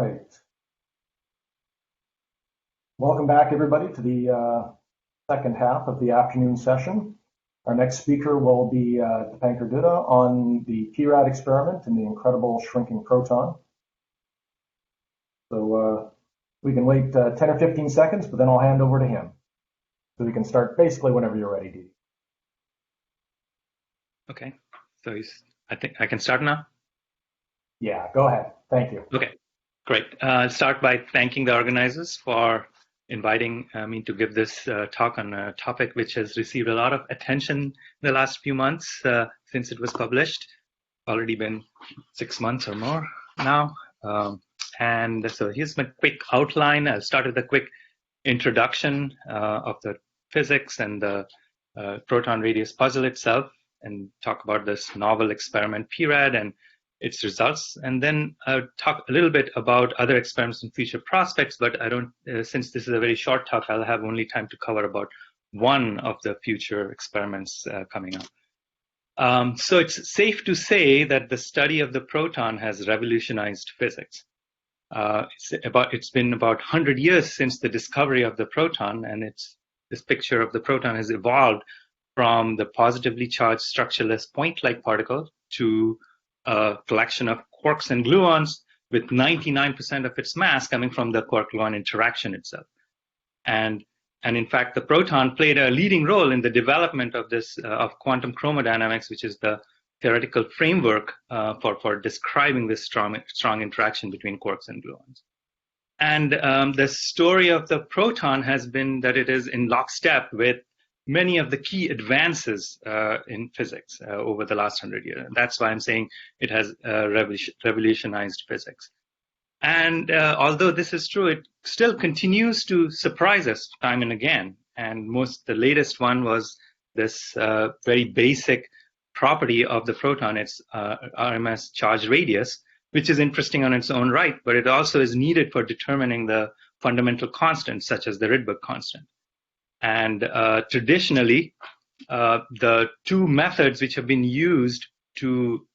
right. Welcome back, everybody, to the second half of the afternoon session. Our next speaker will be Dipankar Dutta on the PRAD experiment and the incredible shrinking proton. So we can wait 10 or 15 seconds, but then I'll hand over to him. So we can start basically whenever you're ready, Dee. Okay, so I think I can start now? Yeah, go ahead. Thank you. Okay, great. I'll start by thanking the organizers for inviting me to give this talk on a topic which has received a lot of attention in the last few months since it was published. Already been 6 months or more now. And so here's my quick outline. I'll start with a quick introduction of the physics and the proton radius puzzle itself, and talk about this novel experiment PRAD and its results. And then I'll talk a little bit about other experiments and future prospects, but I don't, since this is a very short talk, I'll have only time to cover about one of the future experiments coming up. So it's safe to say that the study of the proton has revolutionized physics. It's been about 100 years since the discovery of the proton, and this picture of the proton has evolved from the positively charged structureless point-like particle to a collection of quarks and gluons with 99% of its mass coming from the quark-gluon interaction itself. And in fact, the proton played a leading role in the development of this of quantum chromodynamics, which is the theoretical framework for describing this strong interaction between quarks and gluons. And the story of the proton has been that it is in lockstep with many of the key advances in physics over the last 100 years. And that's why I'm saying it has revolutionized physics. And although this is true, it still continues to surprise us time and again. And the latest one was this very basic property of the proton, its RMS charge radius, which is interesting on its own right, but it also is needed for determining the fundamental constants, such as the Rydberg constant. And traditionally, the two methods which have been used to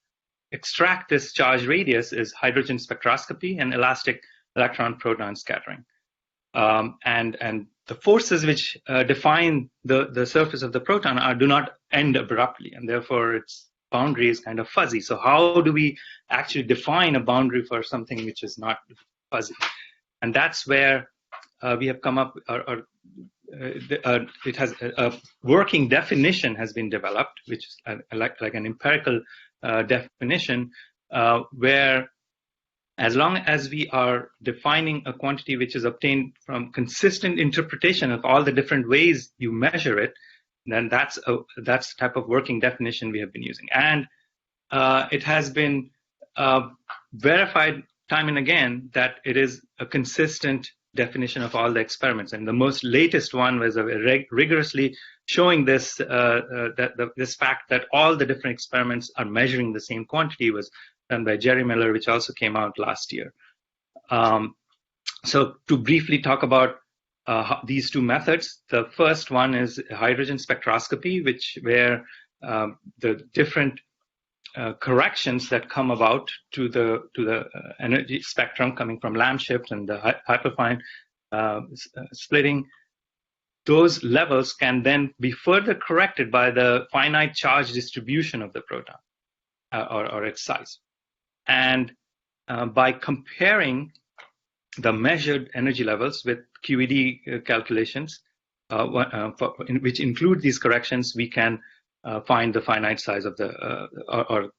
extract this charge radius is hydrogen spectroscopy and elastic electron-proton scattering. And the forces which define the surface of the proton do not end abruptly, and therefore its boundary is kind of fuzzy. So how do we actually define a boundary for something which is not fuzzy? And that's where we have come up, it has a working definition has been developed, which is like an empirical definition, where as long as we are defining a quantity which is obtained from consistent interpretation of all the different ways you measure it, then that's the type of working definition we have been using. And it has been verified time and again that it is a consistent definition of all the experiments. And the most latest one was rigorously showing this this fact that all the different experiments are measuring the same quantity was done by Jerry Miller, which also came out last year. So to briefly talk about these two methods, the first one is hydrogen spectroscopy, where the different corrections that come about to the energy spectrum coming from Lamb shift and the hyperfine splitting, those levels can then be further corrected by the finite charge distribution of the proton or its size. And by comparing the measured energy levels with QED calculations, which include these corrections, we can find the finite size of the or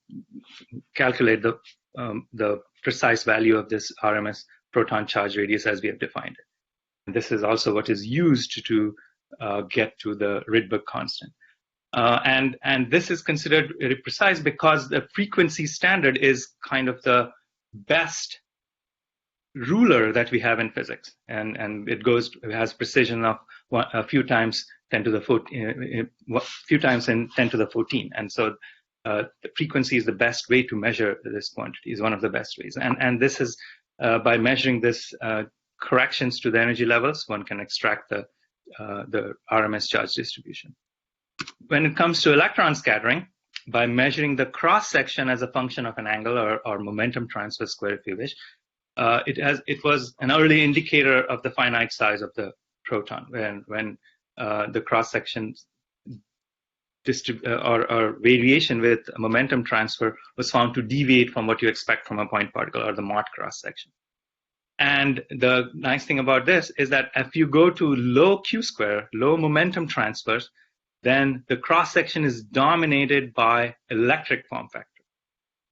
calculate the precise value of this RMS proton charge radius as we have defined it. And this is also what is used to get to the Rydberg constant. And this is considered very precise because the frequency standard is kind of the best ruler that we have in physics, and it has precision of a few times 10 to the 14, few times in 10 to the 14, and so the frequency is the best way to measure this quantity, is one of the best ways, and this is by measuring this corrections to the energy levels, one can extract the RMS charge distribution. When it comes to electron scattering, by measuring the cross section as a function of an angle or momentum transfer square, if you wish, it was an early indicator of the finite size of the proton when the cross section or variation with momentum transfer was found to deviate from what you expect from a point particle or the Mott cross section. And the nice thing about this is that if you go to low q square, low momentum transfers, then the cross section is dominated by electric form factor.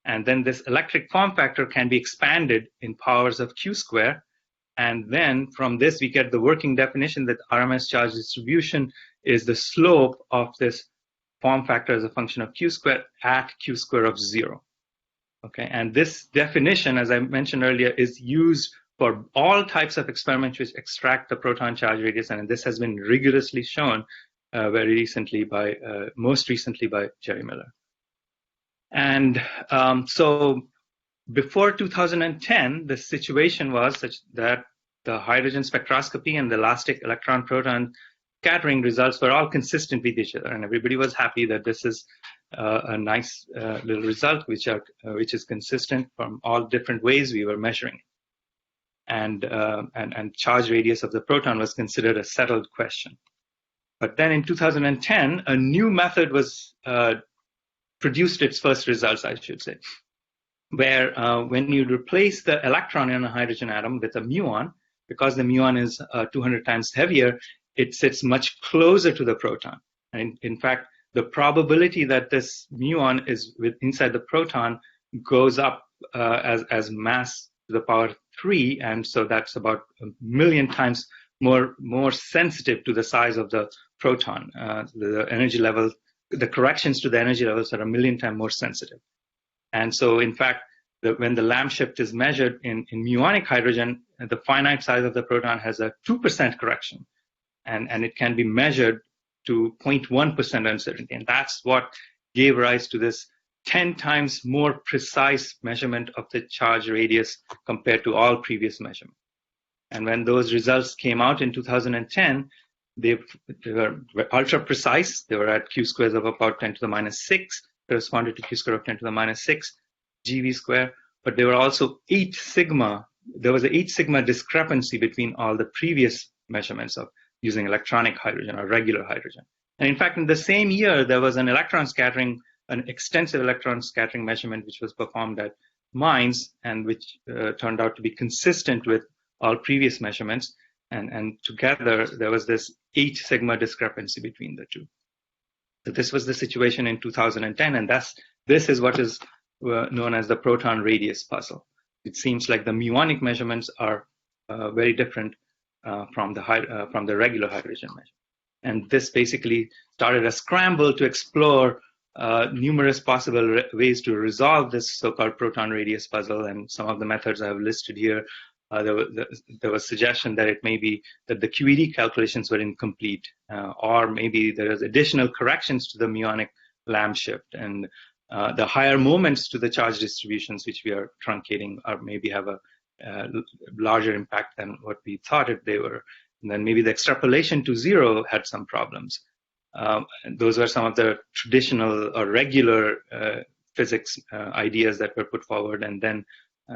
And then this electric form factor can be expanded in powers of q square. And then from this, we get the working definition that RMS charge distribution is the slope of this form factor as a function of q square at q square of 0. Okay, and this definition, as I mentioned earlier, is used for all types of experiments which extract the proton charge radius, and this has been rigorously shown most recently by Jerry Miller. And so before 2010, the situation was such that the hydrogen spectroscopy and the elastic electron-proton scattering results were all consistent with each other, and everybody was happy that this is a nice little result which is consistent from all different ways we were measuring it. And charge radius of the proton was considered a settled question. But then in 2010, a new method was produced its first results, I should say, where when you replace the electron in a hydrogen atom with a muon, because the muon is 200 times heavier, it sits much closer to the proton. And in fact, the probability that this muon is inside the proton goes up as mass to the power 3, and so that's about 1 million times more sensitive to the size of the proton. The energy level, the corrections to the energy levels are 1 million times more sensitive. And so, in fact, when the Lamb shift is measured in muonic hydrogen, the finite size of the proton has a 2% correction, and it can be measured to 0.1% uncertainty, and that's what gave rise to this 10 times more precise measurement of the charge radius compared to all previous measurements. And when those results came out in 2010, they were ultra precise. They were at q squares of about 10 to the minus 6, corresponded to q square of 10 to the minus 6 GeV square, but they were also 8 sigma. There was an 8 sigma discrepancy between all the previous measurements of using electronic hydrogen or regular hydrogen. And in fact, in the same year, there was an extensive electron scattering measurement which was performed at Mainz, and which turned out to be consistent with all previous measurements. And together, there was this 8 sigma discrepancy between the two. So this was the situation in 2010, and this is what is known as the proton radius puzzle. It seems like the muonic measurements are very different from the regular hydrogen measurement. And this basically started a scramble to explore numerous possible ways to resolve this so-called proton radius puzzle. And some of the methods I have listed here, there was suggestion that it may be that the QED calculations were incomplete, or maybe there is additional corrections to the muonic Lamb shift, and the higher moments to the charge distributions, which we are truncating, or maybe have a larger impact than what we thought they were. And then maybe the extrapolation to 0 had some problems. And those were some of the traditional or regular physics ideas that were put forward. And then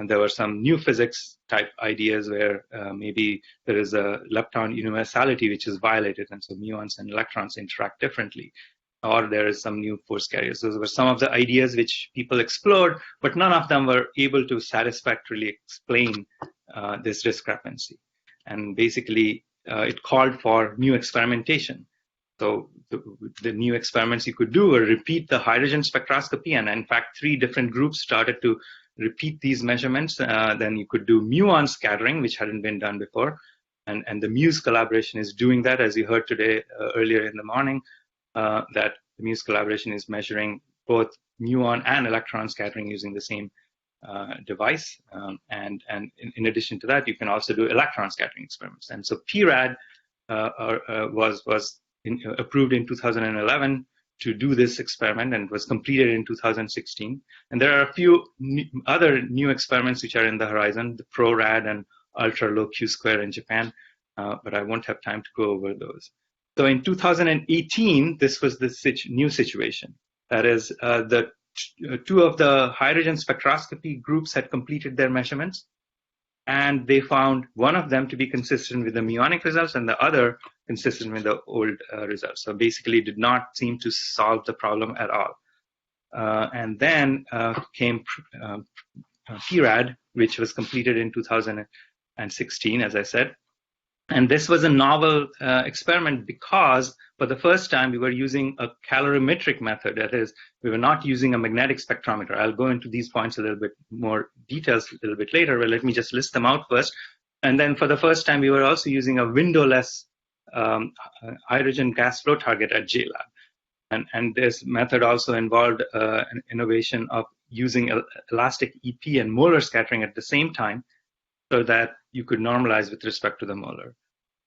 there were some new physics type ideas where maybe there is a lepton universality which is violated, and so muons and electrons interact differently. Or there is some new force carriers. Those were some of the ideas which people explored, but none of them were able to satisfactorily explain this discrepancy. And basically, it called for new experimentation. So the new experiments you could do were repeat the hydrogen spectroscopy, and in fact, 3 different groups started to repeat these measurements. Then you could do muon scattering, which hadn't been done before, and the Muse collaboration is doing that, as you heard today earlier in the morning, that the Muse collaboration is measuring both muon and electron scattering using the same device. And in addition to that, you can also do electron scattering experiments. And so PRAD was approved in 2011 to do this experiment, and was completed in 2016. And there are a few other new experiments which are in the horizon, the PRORAD and ultra low Q square in Japan, but I won't have time to go over those. So in 2018, this was the new situation. That is, the 2 of the hydrogen spectroscopy groups had completed their measurements, and they found one of them to be consistent with the muonic results and the other consistent with the old results. So basically did not seem to solve the problem at all. And then came PRAD, which was completed in 2016, as I said. And this was a novel experiment because for the first time we were using a calorimetric method. That is, we were not using a magnetic spectrometer. I'll go into these points a little bit more details a little bit later, but let me just list them out first. And then for the first time we were also using a windowless hydrogen gas flow target at JLAB. And this method also involved an innovation of using elastic EP and molar scattering at the same time, so that you could normalize with respect to the molar.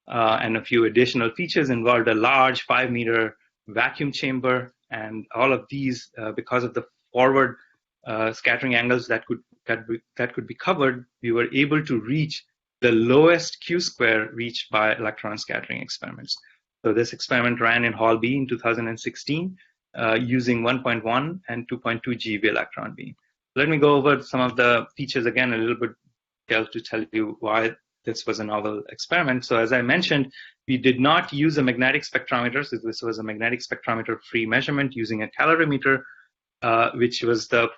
And a few additional features involved a large 5-meter vacuum chamber, and all of these, because of the forward scattering angles that could be covered, we were able to reach the lowest Q-square reached by electron scattering experiments. So this experiment ran in Hall B in 2016 using 1.1 and 2.2 GeV electron beam. Let me go over some of the features again a little bit to tell you why this was a novel experiment. So as I mentioned, we did not use a magnetic spectrometer. So this was a magnetic spectrometer-free measurement using a calorimeter, which was the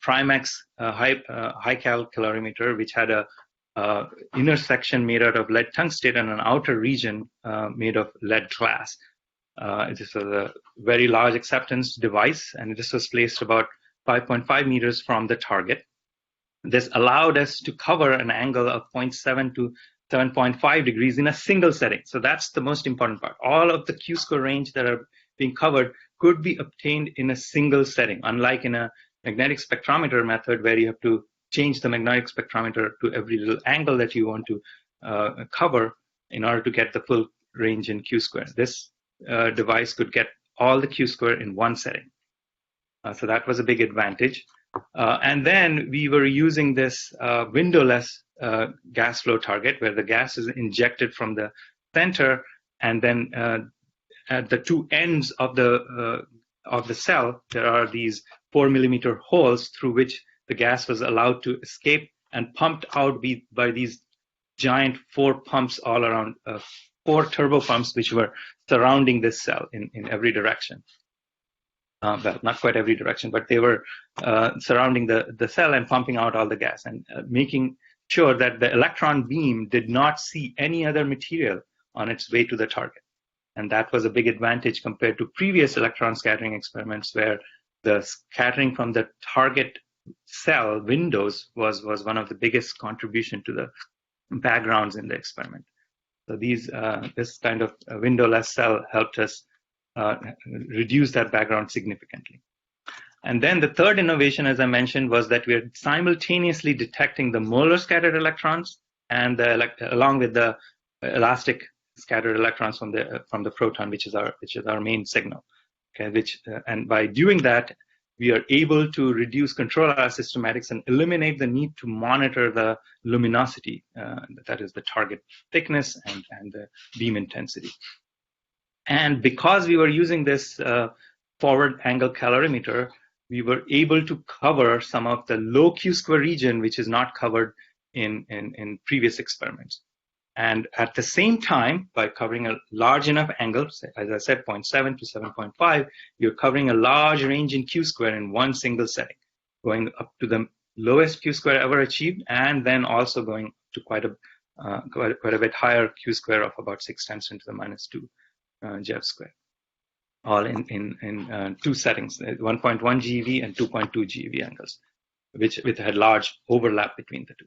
Primex high-cal calorimeter, which had a inner section made out of lead tungstate and an outer region made of lead glass. This was a very large acceptance device, and this was placed about 5.5 meters from the target. This allowed us to cover an angle of 0.7 to 7.5 degrees in a single setting. So that's the most important part. All of the Q-score range that are being covered could be obtained in a single setting, unlike in a magnetic spectrometer method where you have to change the magnetic spectrometer to every little angle that you want to cover in order to get the full range in Q-square. This device could get all the Q-square in one setting. So that was a big advantage. And then we were using this windowless gas flow target where the gas is injected from the center, and then at the two ends of the cell, there are these 4-millimeter holes through which the gas was allowed to escape and pumped out by these giant 4 pumps all around, 4 turbo pumps which were surrounding this cell in every direction. Well, not quite every direction, but they were surrounding the cell and pumping out all the gas and making sure that the electron beam did not see any other material on its way to the target. And that was a big advantage compared to previous electron scattering experiments where the scattering from the target cell windows was one of the biggest contribution to the backgrounds in the experiment. So this kind of windowless cell helped us reduce that background significantly. And then the third innovation, as I mentioned, was that we are simultaneously detecting the molar scattered electrons and along with the elastic scattered electrons from the proton, which is our main signal. Okay, and by doing that, we are able to reduce control our systematics and eliminate the need to monitor the luminosity, that is the target thickness and the beam intensity. And because we were using this forward angle calorimeter, we were able to cover some of the low Q-square region, which is not covered in previous experiments. And at the same time, by covering a large enough angle, as I said, 0.7 to 7.5, you're covering a large range in Q-square in one single setting, going up to the lowest Q-square ever achieved, and then also going to quite a bit higher Q-square of about 6 times 10 to the minus 2 JeV square, all in 2 settings, 1.1 GeV and 2.2 GeV angles, which had large overlap between the two.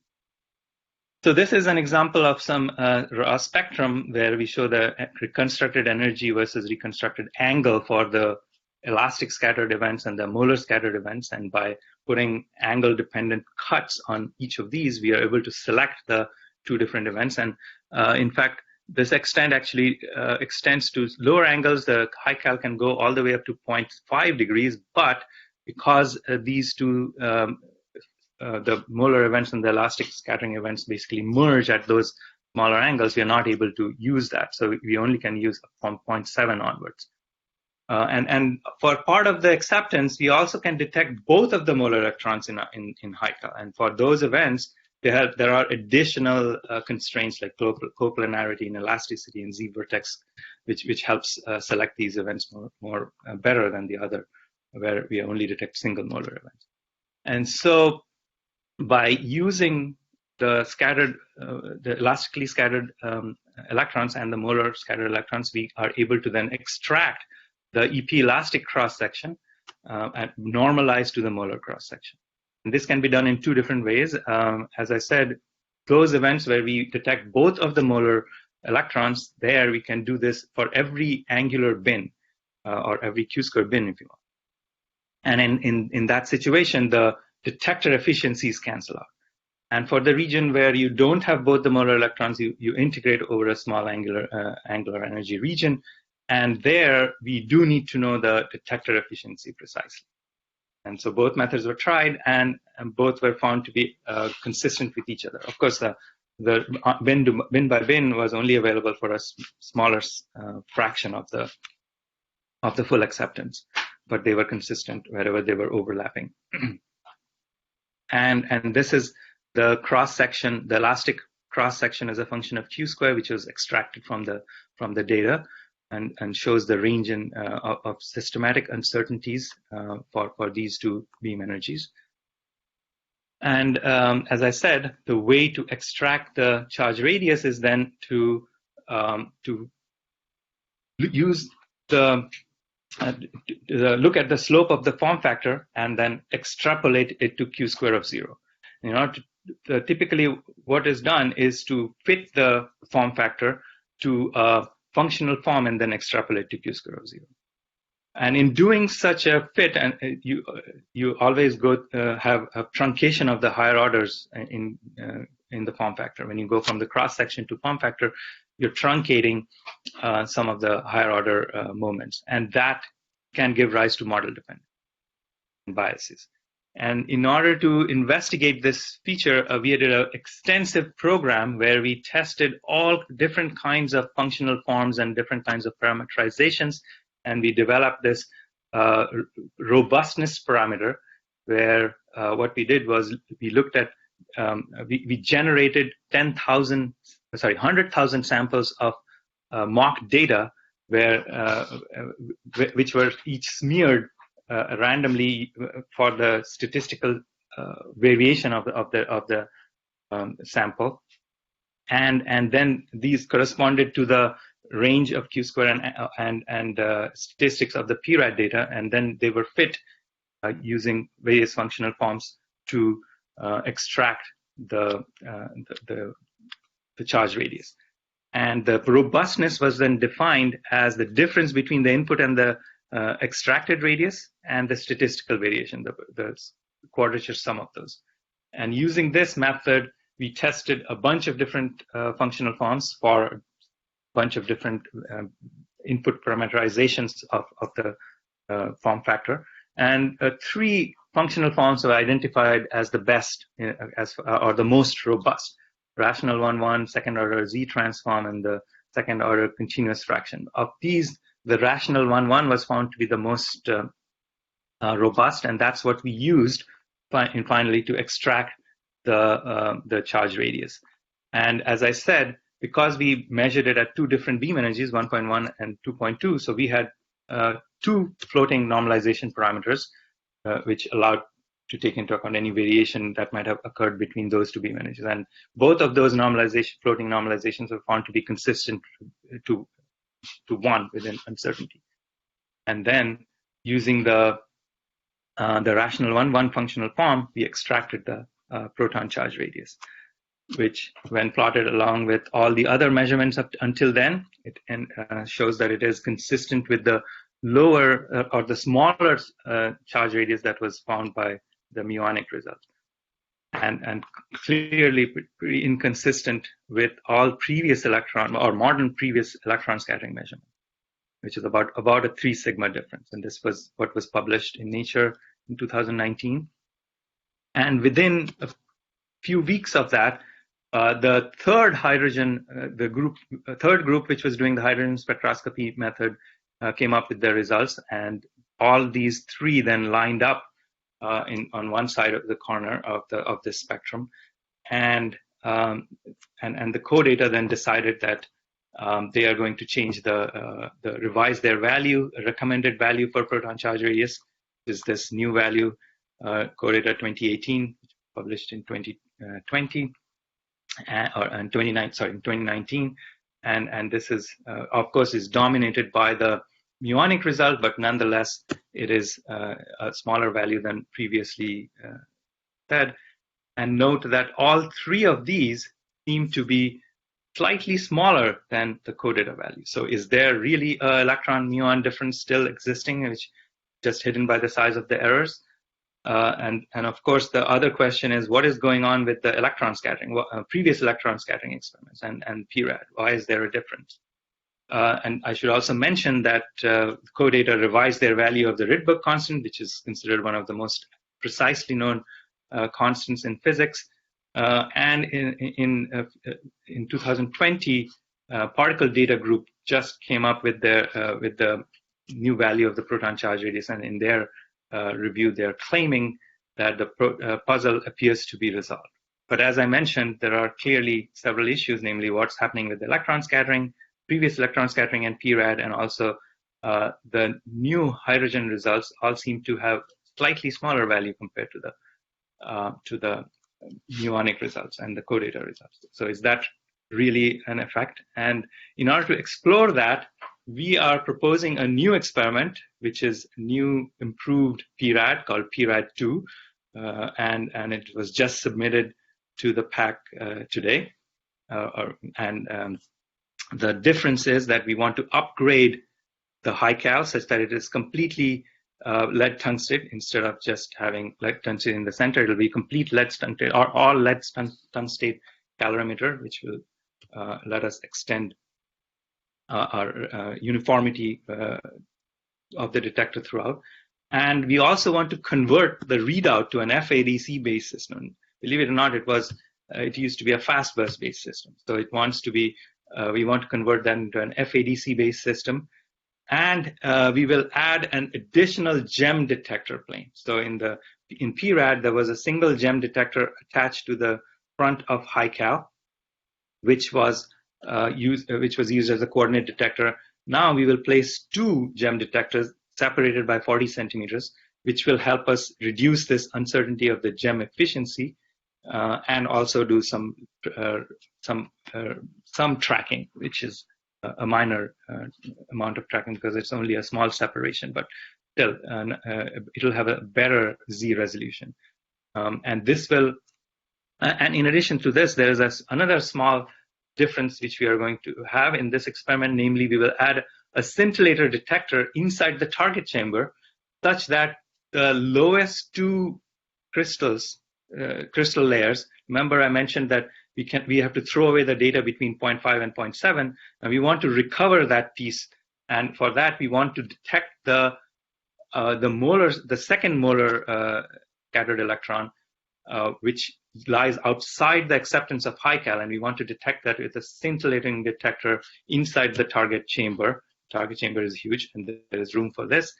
So this is an example of some raw spectrum where we show the reconstructed energy versus reconstructed angle for the elastic scattered events and the molar scattered events. And by putting angle-dependent cuts on each of these, we are able to select the 2 different events. And in fact, this actually extends to lower angles. The high cal can go all the way up to 0.5 degrees, but because these two the molar events and the elastic scattering events basically merge at those smaller angles, we are not able to use that. So we only can use from 0.7 onwards. And for part of the acceptance, we also can detect both of the molar electrons in high cal. And for those events, there are additional constraints like coplanarity and elasticity and z-vertex, which helps select these events more better than the other, where we only detect single molar events. And so by using the elastically scattered electrons and the molar scattered electrons, we are able to then extract the EP elastic cross-section and normalize to the molar cross-section. And this can be done in two different ways. As I said, those events where we detect both of the molar electrons, there we can do this for every angular bin or every Q-square bin, if you want. And in that situation, the detector efficiencies cancel out. And for the region where you don't have both the molar electrons, you integrate over a small angular energy region. And there, we do need to know the detector efficiency precisely. And so both methods were tried, and both were found to be consistent with each other. Of course, the bin by bin was only available for a smaller fraction of the full acceptance, but they were consistent wherever they were overlapping. And this is the cross-section. The elastic cross-section is a function of Q square, which was extracted from the data, and shows the range of systematic uncertainties for these two beam energies. And as I said, the way to extract the charge radius is then to use look at the slope of the form factor and then extrapolate it to Q square of 0. You know, typically what is done is to fit the form factor to a functional form and then extrapolate to Q square of 0. And in doing such a fit, and you always have a truncation of the higher orders in the form factor. When you go from the cross section to form factor, you're truncating some of the higher order moments, and that can give rise to model dependent biases. And in order to investigate this feature, we did an extensive program where we tested all different kinds of functional forms and different kinds of parameterizations. And we developed this robustness parameter where what we did was we looked at, we generated 100,000 samples of mock data which were each smeared randomly for the statistical variation of the sample, and then these corresponded to the range of Q square and statistics of the PRAD data, and then they were fit using various functional forms to extract the charge radius. And the robustness was then defined as the difference between the input and the extracted radius and the statistical variation, the quadrature sum of those. And using this method, we tested a bunch of different functional forms for a bunch of different input parameterizations of the form factor. And 3 functional forms were identified as the best, or the most robust: rational 1-1, second order Z transform, and the second order continuous fraction. Of these, the rational 1-1 was found to be the most robust, and that's what we used finally to extract the charge radius. And as I said, because we measured it at 2 different beam energies, 1.1 and 2.2, so we had 2 floating normalization parameters, which allowed to take into account any variation that might have occurred between those 2 beam energies. And both of those floating normalizations were found to be consistent to 1 within uncertainty. And then using the rational 1-1 functional form, we extracted the proton charge radius, which, when plotted along with all the other measurements up until then, it shows that it is consistent with the lower or the smaller charge radius that was found by the muonic result, and clearly pretty inconsistent with all previous modern previous electron scattering measurements, which is about a 3 sigma difference. And this was what was published in Nature in 2019. And within a few weeks of that, the third group which was doing the hydrogen spectroscopy method came up with their results, and all these 3 then lined up on one side of the corner of this spectrum, and the co-data then decided that they are going to change revise their value, recommended value for proton charge radius is this new value, co-data 2018, published in 2020, in 2019, and this is of course is dominated by the muonic result, but nonetheless it is a smaller value than previously said. And note that all three of these seem to be slightly smaller than the co-data value. So is there really an electron-muon difference still existing, which just hidden by the size of the errors? And of course, the other question is, what is going on with the electron scattering, previous electron scattering experiments and PRAD? Why is there a difference? And I should also mention that co-data revised their value of the Rydberg constant, which is considered one of the most precisely known constants in physics. And in 2020, Particle Data Group just came up with the new value of the proton charge radius, and in their review, they're claiming that the puzzle appears to be resolved. But as I mentioned, there are clearly several issues, namely what's happening with the electron scattering, previous electron scattering and PRAD, and also the new hydrogen results all seem to have slightly smaller value compared to the muonic results and the co-data results. So is that really an effect? And in order to explore that, we are proposing a new experiment, which is new improved PRAD called PRAD2, and it was just submitted to the PAC today. The difference is that we want to upgrade the high cal such that it is completely lead tungstate instead of just having lead tungstate in the center. It will be complete lead tungstate or all lead tungstate calorimeter, which will let us extend our uniformity of the detector throughout. And we also want to convert the readout to an FADC based system. Believe it or not, it used to be a fast bus based system. So it wants to be, we want to convert that into an FADC based system. And we will add an additional gem detector plane. So in PRAD, there was a single gem detector attached to the front of high cal, which was used as a coordinate detector. Now we will place two gem detectors separated by 40 centimeters, which will help us reduce this uncertainty of the gem efficiency, and also do some tracking, which is a minor amount of tracking because it's only a small separation, but still it'll have a better Z resolution. And this will, and in addition to this, there is another small difference which we are going to have in this experiment, namely we will add a scintillator detector inside the target chamber such that the lowest two crystal layers, remember I mentioned that we have to throw away the data between 0.5 and 0.7, and we want to recover that piece. And for that, we want to detect the second molar scattered electron, which lies outside the acceptance of high cal, and we want to detect that with a scintillating detector inside the target chamber. Target chamber is huge, and there is room for this.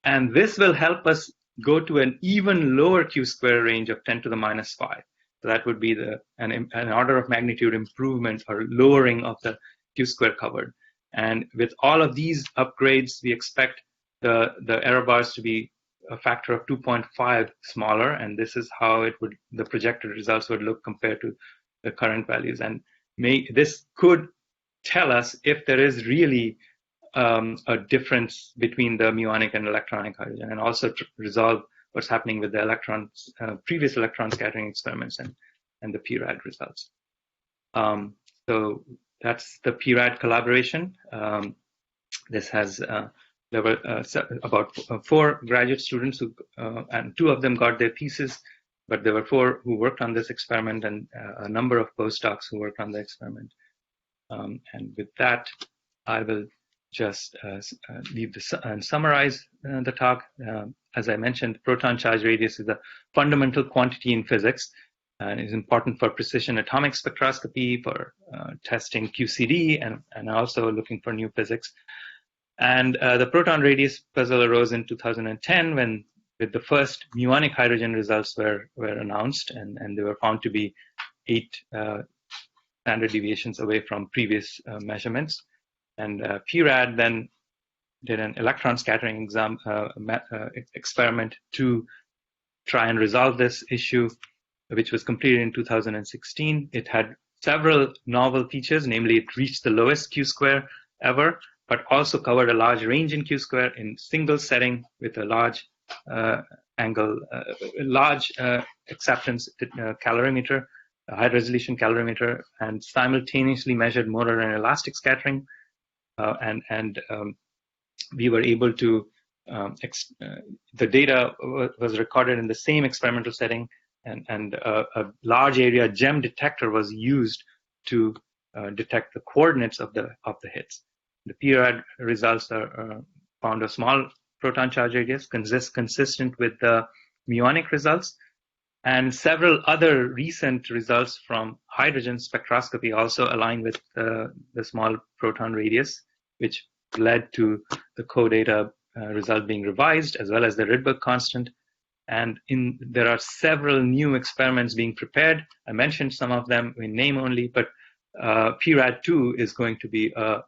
And this will help us go to an even lower Q-square range of 10 to the minus 5. So that would be an order of magnitude improvement or lowering of the Q-square covered. And with all of these upgrades, we expect the error bars to be a factor of 2.5 smaller, and this is how the projected results would look compared to the current values. And this could tell us if there is really a difference between the muonic and electronic hydrogen, and also to resolve what's happening with the previous electron scattering experiments and the PRAD results. So that's the PRAD collaboration. This has there were about 4 graduate students and 2 of them got their thesis, but there were 4 who worked on this experiment and a number of postdocs who worked on the experiment. And with that, I will just leave this and summarize the talk. As I mentioned, proton charge radius is a fundamental quantity in physics and is important for precision atomic spectroscopy, for testing QCD, and also looking for new physics. And the proton radius puzzle arose in 2010 with the first muonic hydrogen results were announced, and they were found to be 8 standard deviations away from previous measurements. And PRAD then did an electron scattering experiment to try and resolve this issue, which was completed in 2016. It had several novel features, namely it reached the lowest Q-square ever, but also covered a large range in Q-square in single setting with a large acceptance calorimeter, a high resolution calorimeter, and simultaneously measured motor and elastic scattering. We were able to, the data was recorded in the same experimental setting, and a large area GEM detector was used to detect the coordinates of the hits. The PRAD results are found a small proton charge radius, consistent with the muonic results, and several other recent results from hydrogen spectroscopy also align with the small proton radius, which led to the CODATA result being revised, as well as the Rydberg constant. And there are several new experiments being prepared. I mentioned some of them in name only, but PRAD2 is going to be a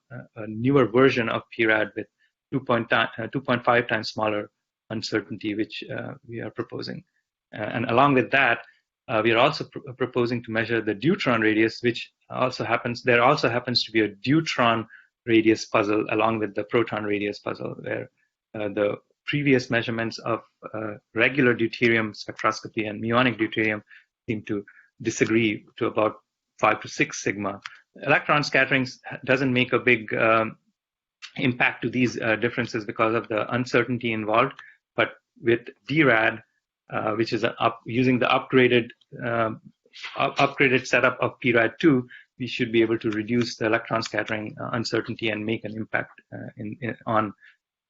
newer version of PRAD with 2.5 times smaller uncertainty, which we are proposing. And along with that, we are also proposing to measure the deuteron radius, which also happens to be a deuteron radius puzzle along with the proton radius puzzle, where the previous measurements of regular deuterium spectroscopy and muonic deuterium seem to disagree to about 5 to 6 sigma. Electron scattering doesn't make a big impact to these differences because of the uncertainty involved, but with DRAD, which is using the upgraded setup of PRAD2, we should be able to reduce the electron scattering uncertainty and make an impact on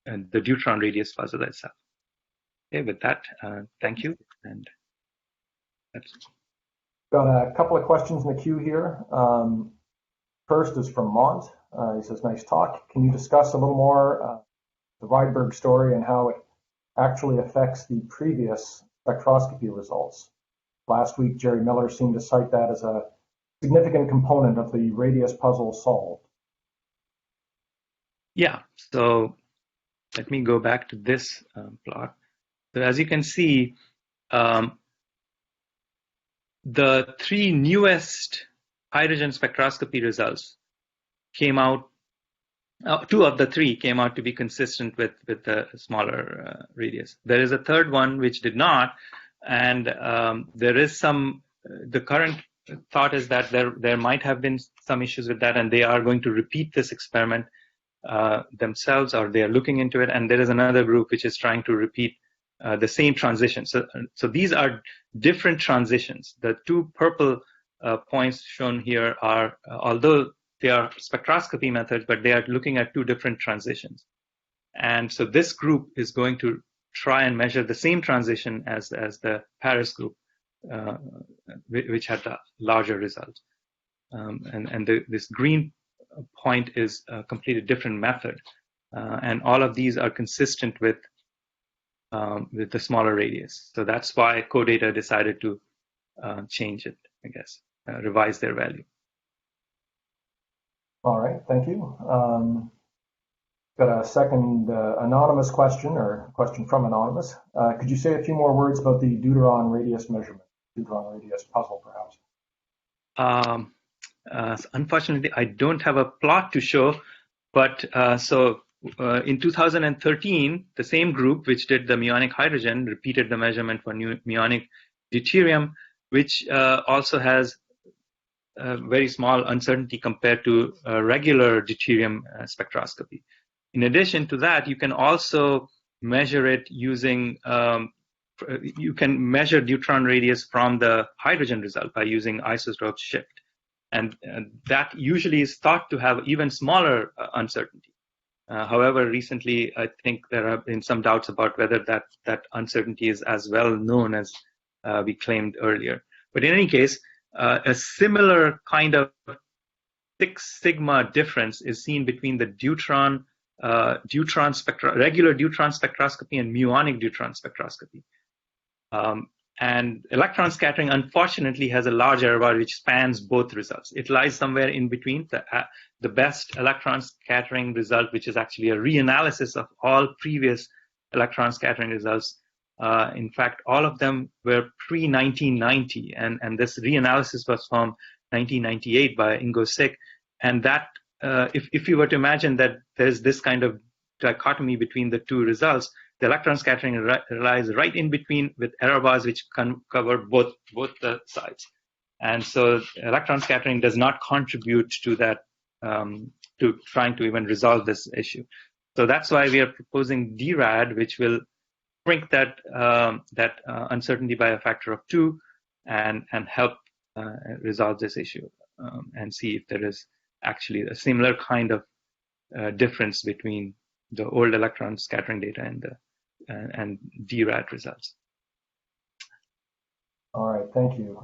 the deuteron radius puzzle itself. Okay, with that, thank you. And that's got a couple of questions in the queue here. First is from Mont. He says, nice talk. Can you discuss a little more the Rydberg story and how it actually affects the previous spectroscopy results? Last week, Jerry Miller seemed to cite that as a significant component of the radius puzzle solved. Yeah, so let me go back to this plot. So as you can see, the 3 newest hydrogen spectroscopy results came out, 2 of the 3 came out to be consistent with the smaller radius. There is a third one which did not, and there is the current thought is that there might have been some issues with that, and they are going to repeat this experiment themselves, or they are looking into it. And there is another group which is trying to repeat the same transition. So these are different transitions. The 2 purple points shown here are, although they are spectroscopy methods, but they are looking at 2 different transitions. And so this group is going to try and measure the same transition as the Paris group, which had the larger result. This green point is a completely different method. And all of these are consistent with the smaller radius. So that's why CODATA decided to change it, I guess, revise their value. All right, thank you. Got a second anonymous question, or question from Anonymous. Could you say a few more words about the deuteron radius measurement, deuteron radius puzzle, perhaps? Unfortunately, I don't have a plot to show, but in 2013, the same group which did the muonic hydrogen repeated the measurement for muonic deuterium, which also has a very small uncertainty compared to regular deuterium spectroscopy. In addition to that, you can also measure it using, you can measure deuteron radius from the hydrogen result by using isotope shift. And that usually is thought to have even smaller uncertainty. However, recently, I think there have been some doubts about whether that uncertainty is as well known as we claimed earlier. But in any case, a similar kind of 6 sigma difference is seen between the regular deuteron spectroscopy and muonic deuteron spectroscopy. And electron scattering, unfortunately, has a large error bar which spans both results. It lies somewhere in between. The best electron scattering result, which is actually a reanalysis of all previous electron scattering results. In fact, all of them were pre-1990, and this reanalysis was from 1998 by Ingo Sick. And that, if you were to imagine that there's this kind of dichotomy between the two results, the electron scattering lies right in between with error bars which cover both the sides. And so electron scattering does not contribute to that, to trying to even resolve this issue. So that's why we are proposing DRAD, which will shrink that uncertainty by a factor of 2 and help resolve this issue and see if there is actually a similar kind of difference between the old electron scattering data and DRAD results. All right, thank you.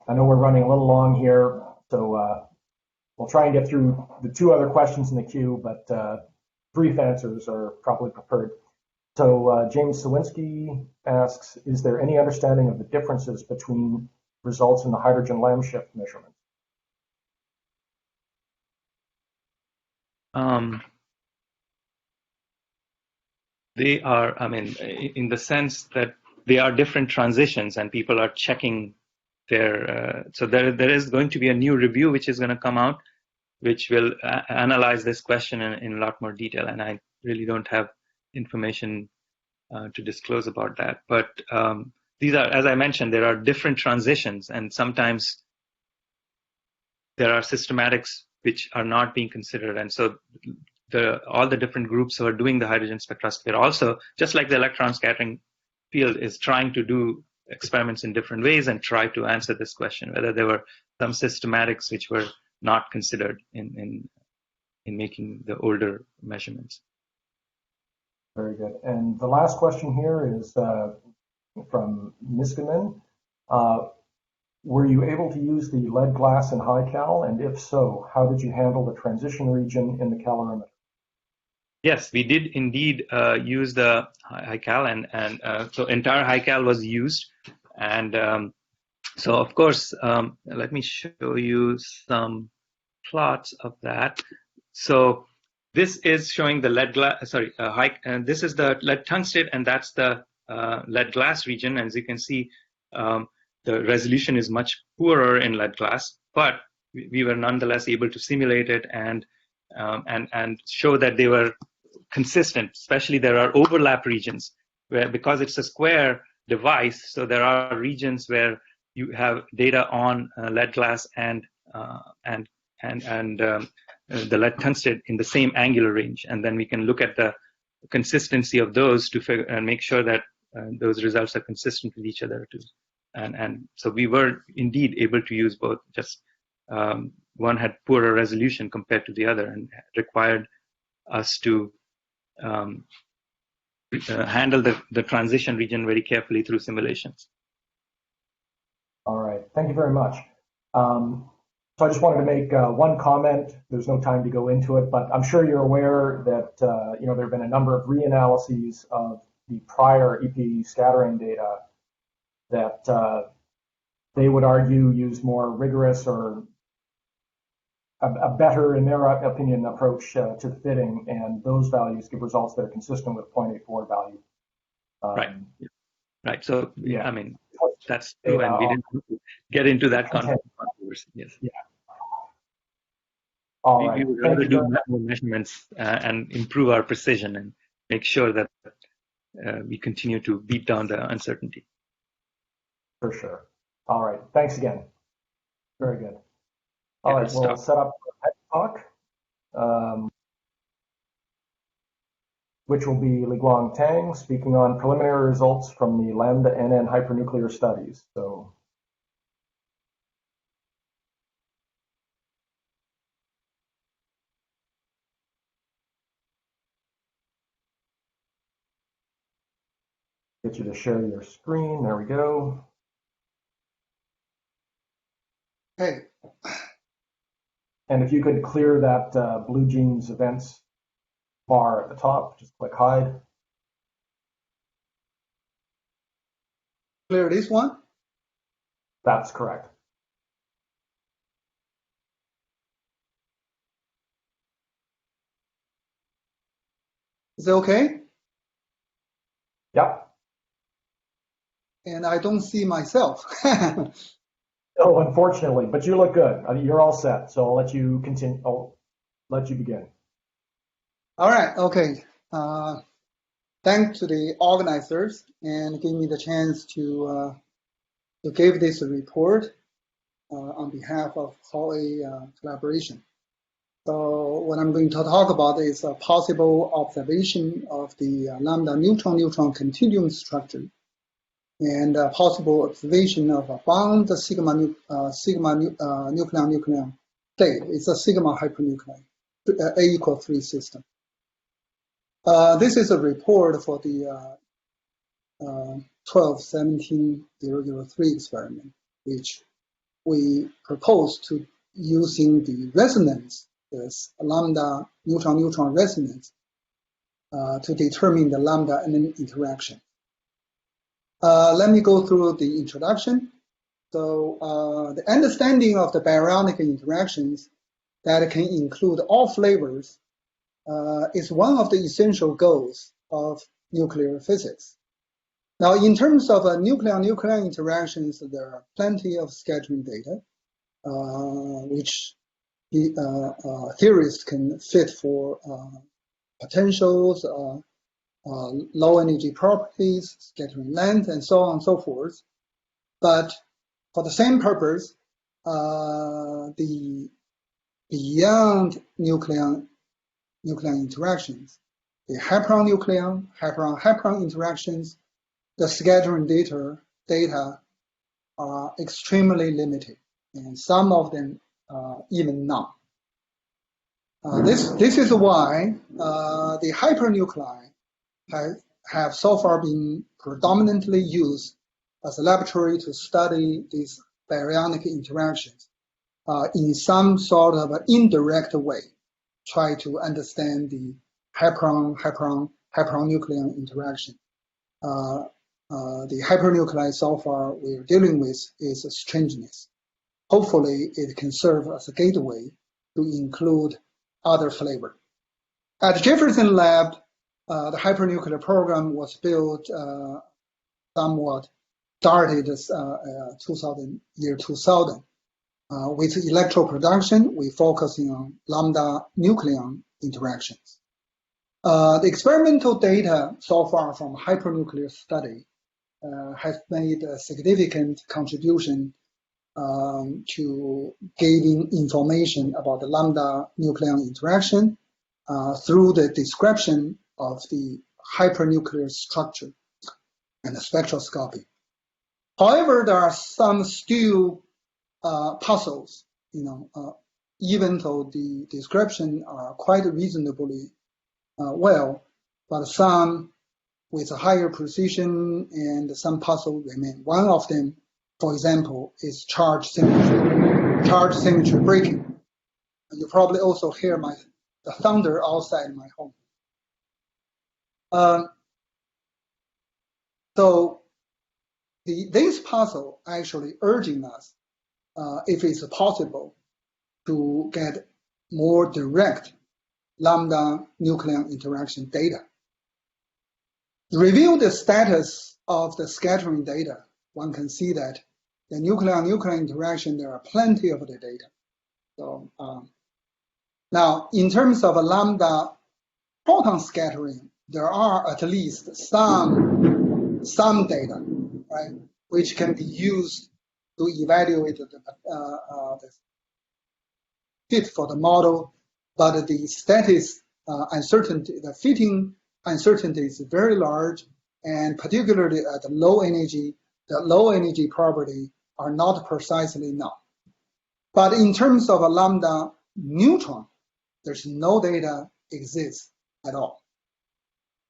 I know we're running a little long here, so we'll try and get through the 2 other questions in the queue, but brief answers are probably preferred. So James Sawinski asks, is there any understanding of the differences between results in the hydrogen Lamb shift measurement? They are, I mean, in the sense that they are different transitions and people are checking their, so there is going to be a new review which is going to come out, which will analyze this question in a lot more detail. And I really don't have information to disclose about that. But these are, as I mentioned, there are different transitions, and sometimes there are systematics which are not being considered. And so all the different groups who are doing the hydrogen spectroscopy are also, just like the electron scattering field is trying to do experiments in different ways and try to answer this question, whether there were some systematics which were not considered in making the older measurements. Very good. And the last question here is from Niskanen. Were you able to use the lead glass in high-cal? And if so, how did you handle the transition region in the calorimeter? Yes, we did indeed use the high-cal, and so entire high-cal was used. And so, of course, let me show you some plots of that. So this is showing the lead glass, and this is the lead tungstate, and that's the lead glass region. As you can see, the resolution is much poorer in lead glass, but we were nonetheless able to simulate it and show that they were consistent. Especially there are overlap regions where, because it's a square device, so there are regions where you have data on lead glass and the lead tungstate in the same angular range, and then we can look at the consistency of those to figure and make sure that those results are consistent with each other too. And so we were indeed able to use both. Just one had poorer resolution compared to the other, and required us to handle the transition region very carefully through simulations. All right, thank you very much. So I just wanted to make one comment. There's no time to go into it, but I'm sure you're aware that there have been a number of reanalyses of the prior EP scattering data that they would argue use more rigorous or a better, in their opinion, approach to the fitting, and those values give results that are consistent with 0.84 value. Right. So yeah, I mean, that's true, and we didn't get into that controversy. Yes. Yeah. All right. We would rather do more measurements and improve our precision and make sure that we continue to beat down the uncertainty. For sure. All right. Thanks again. Very good. All right. We'll set up a talk, which will be Liguang Tang speaking on preliminary results from the Lambda NN hypernuclear studies. So. Get you to share your screen. There we go. Hey. And if you could clear that Blue Jeans events bar at the top, just click hide. Clear this one? That's correct. Is it okay? Yep. And I don't see myself. Oh, unfortunately, but you look good. You're all set. So I'll let you continue. I'll let you begin. All right. Okay. Thanks to the organizers and give me the chance to give this report on behalf of HAWA collaboration. So what I'm going to talk about is a possible observation of the lambda neutron-neutron continuum structure and a possible observation of a bound sigma nucleon state. It's a sigma hypernuclei, A equal 3 system. This is a report for the 12-17-003 experiment, which we propose to using the resonance, this lambda neutron-neutron resonance, to determine the lambda NN interaction. Let me go through the introduction. So the understanding of the baryonic interactions that can include all flavors is one of the essential goals of nuclear physics. Now, in terms of nucleon-nucleon interactions, there are plenty of scattering data, which theorists can fit for potentials, low energy properties, scattering length, and so on and so forth. But for the same purpose, the beyond nucleon interactions, the heparon-nucleon, heparon-heparon interactions, the scattering data are extremely limited, and some of them even none. This is why the hypernuclei have so far been predominantly used as a laboratory to study these baryonic interactions in some sort of an indirect way, try to understand the heparon-nucleon interaction. The hypernuclei so far we're dealing with is strangeness. Hopefully, it can serve as a gateway to include other flavor. At Jefferson Lab, the hypernuclear program was built somewhat started 2000. With electroproduction, we focusing on lambda nucleon interactions. The experimental data so far from hypernuclear study has made a significant contribution to gaining information about the lambda nucleon interaction through the description of the hypernuclear structure and the spectroscopy. However, there are some still puzzles, even though the description are quite reasonably well, but some with a higher precision and some puzzles remain. One of them, for example, is charge symmetry breaking. You probably also hear the thunder outside my home. So this puzzle actually urging us, if it's possible, to get more direct lambda nucleon interaction data. To review the status of the scattering data, one can see that the nucleon-nucleon interaction, there are plenty of the data. So now, in terms of a lambda proton scattering, there are at least some data, right, which can be used to evaluate the fit for the model, but the status uncertainty, the fitting uncertainty is very large, and particularly at the low energy property are not precisely known. But in terms of a lambda neutron, there's no data exists at all.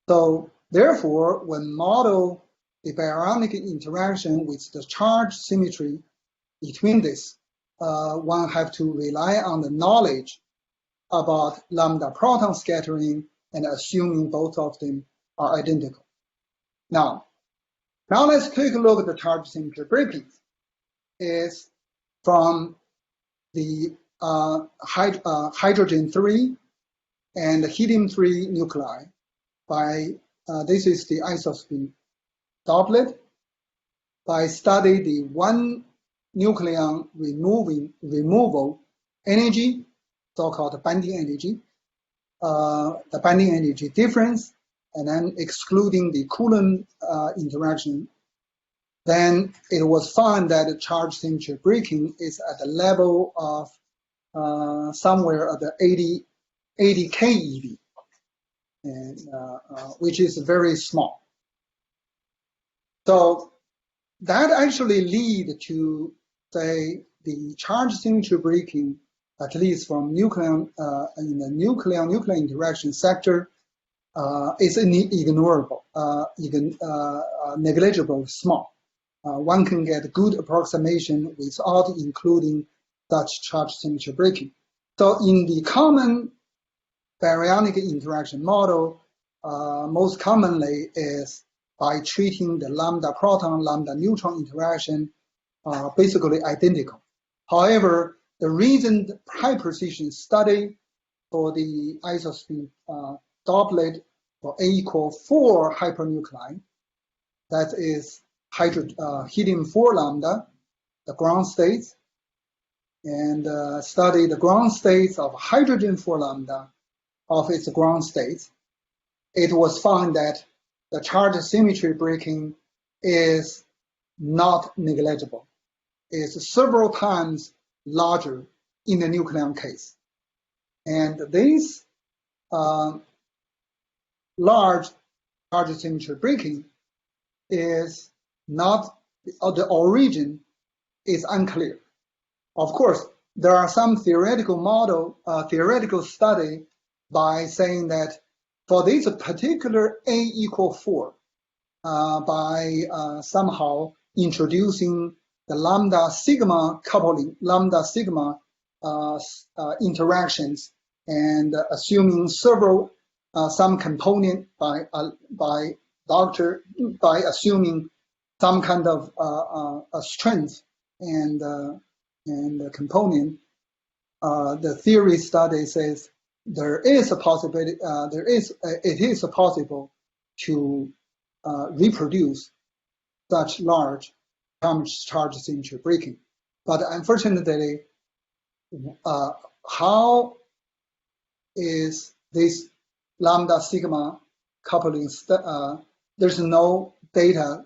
So therefore, when model the baryonic interaction with the charge symmetry between this, one have to rely on the knowledge about lambda proton scattering and assuming both of them are identical. Now, Now let's take a look at the charge signature breaking. Is from the hydrogen 3 and helium 3 nuclei by this is the isospin doublet by study the one nucleon removal energy, so-called binding energy, the binding energy difference, and then excluding the Coulomb interaction. Then it was found that the charge signature breaking is at the level of somewhere at the 80 keV, and which is very small. So that actually lead to say the charge signature breaking, at least from nucleon in the nucleon interaction sector, is ignorable, negligible, small. One can get good approximation without including such charge signature breaking. So in the common baryonic interaction model, most commonly is by treating the lambda proton, lambda neutron interaction basically identical. However, the recent high precision study for the isospin doublet for A equal 4 hypernuclei, that is helium 4 lambda, the ground states, and study the ground states of hydrogen 4 lambda of its ground states. It was found that the charge symmetry breaking is not negligible. It's several times larger in the nucleon case. And this large charge symmetry breaking is not, the origin is unclear. Of course, there are some theoretical study by saying that for this particular A equal 4, by somehow introducing the lambda sigma coupling, lambda sigma interactions, and assuming several some component by assuming some kind of a strength and component, the theory study says there is a possibility, it is possible to reproduce such large charge signature breaking. But unfortunately, how is this lambda sigma coupling? There's no data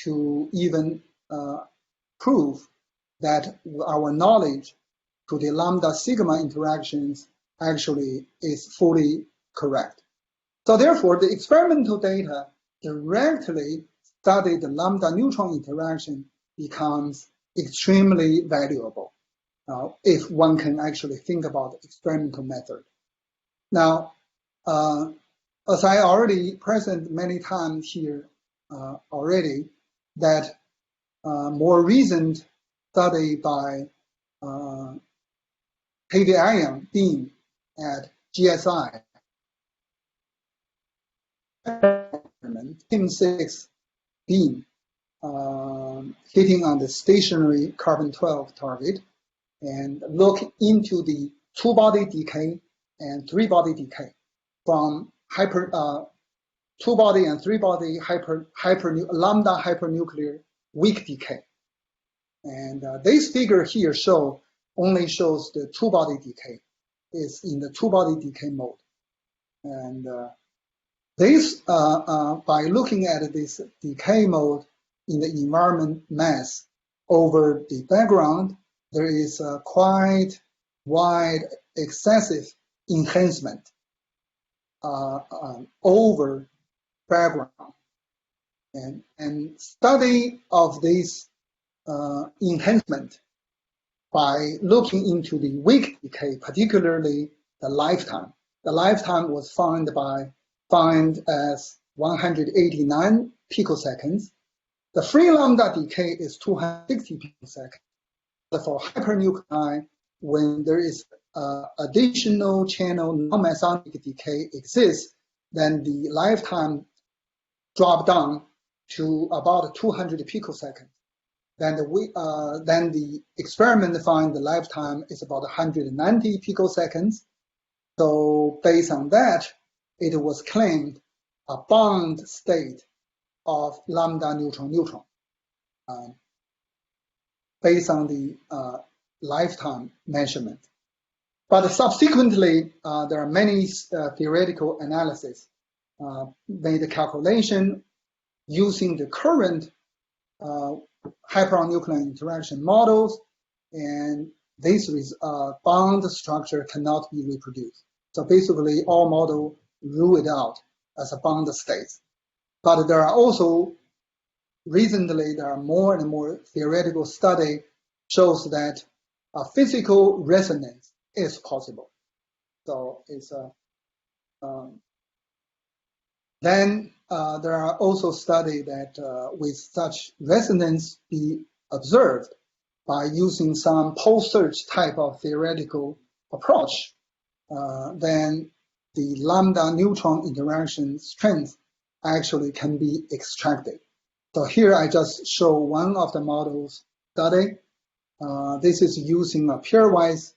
to even prove that our knowledge to the lambda sigma interactions actually is fully correct. So therefore, the experimental data directly study the lambda neutron interaction becomes extremely valuable if one can actually think about the experimental method. Now, as I already present many times here already, that more recent study by heavy ion beam at GSI, TIM6 beam hitting on the stationary carbon-12 target and look into the two-body decay and three-body decay from two-body and three-body lambda hypernuclear weak decay. And this figure here only shows the two-body decay. Is in the two-body decay mode. And this, by looking at this decay mode in the environment mass over the background, there is a quite wide excessive enhancement over background. And study of this enhancement by looking into the weak decay, particularly the lifetime. The lifetime was found as 189 picoseconds. The free lambda decay is 260 picoseconds. For hypernuclei, when there is additional channel non-mesonic decay exists, then the lifetime drop down to about 200 picoseconds. Then the experiment find the lifetime is about 190 picoseconds. So based on that, it was claimed a bound state of lambda neutron based on the lifetime measurement. But subsequently, there are many theoretical analyses made a calculation using the current hyperon-nucleon interaction models, and this bound structure cannot be reproduced. So basically, all models rule it out as a bound state. But there are also, recently, there are more and more theoretical study shows that a physical resonance is possible. So it's then there are also studies that with such resonance be observed by using some post-search type of theoretical approach, then the lambda neutron interaction strength actually can be extracted. So here I just show one of the models study. This is using a pairwise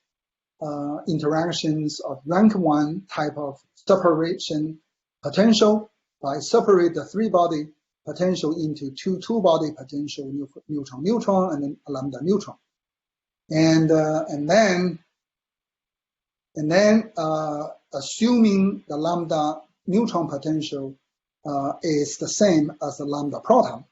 interactions of rank 1 type of separation potential by separate the 3-body potential into 2 2-body potential neutron and then a lambda neutron. And then assuming the lambda neutron potential is the same as the lambda proton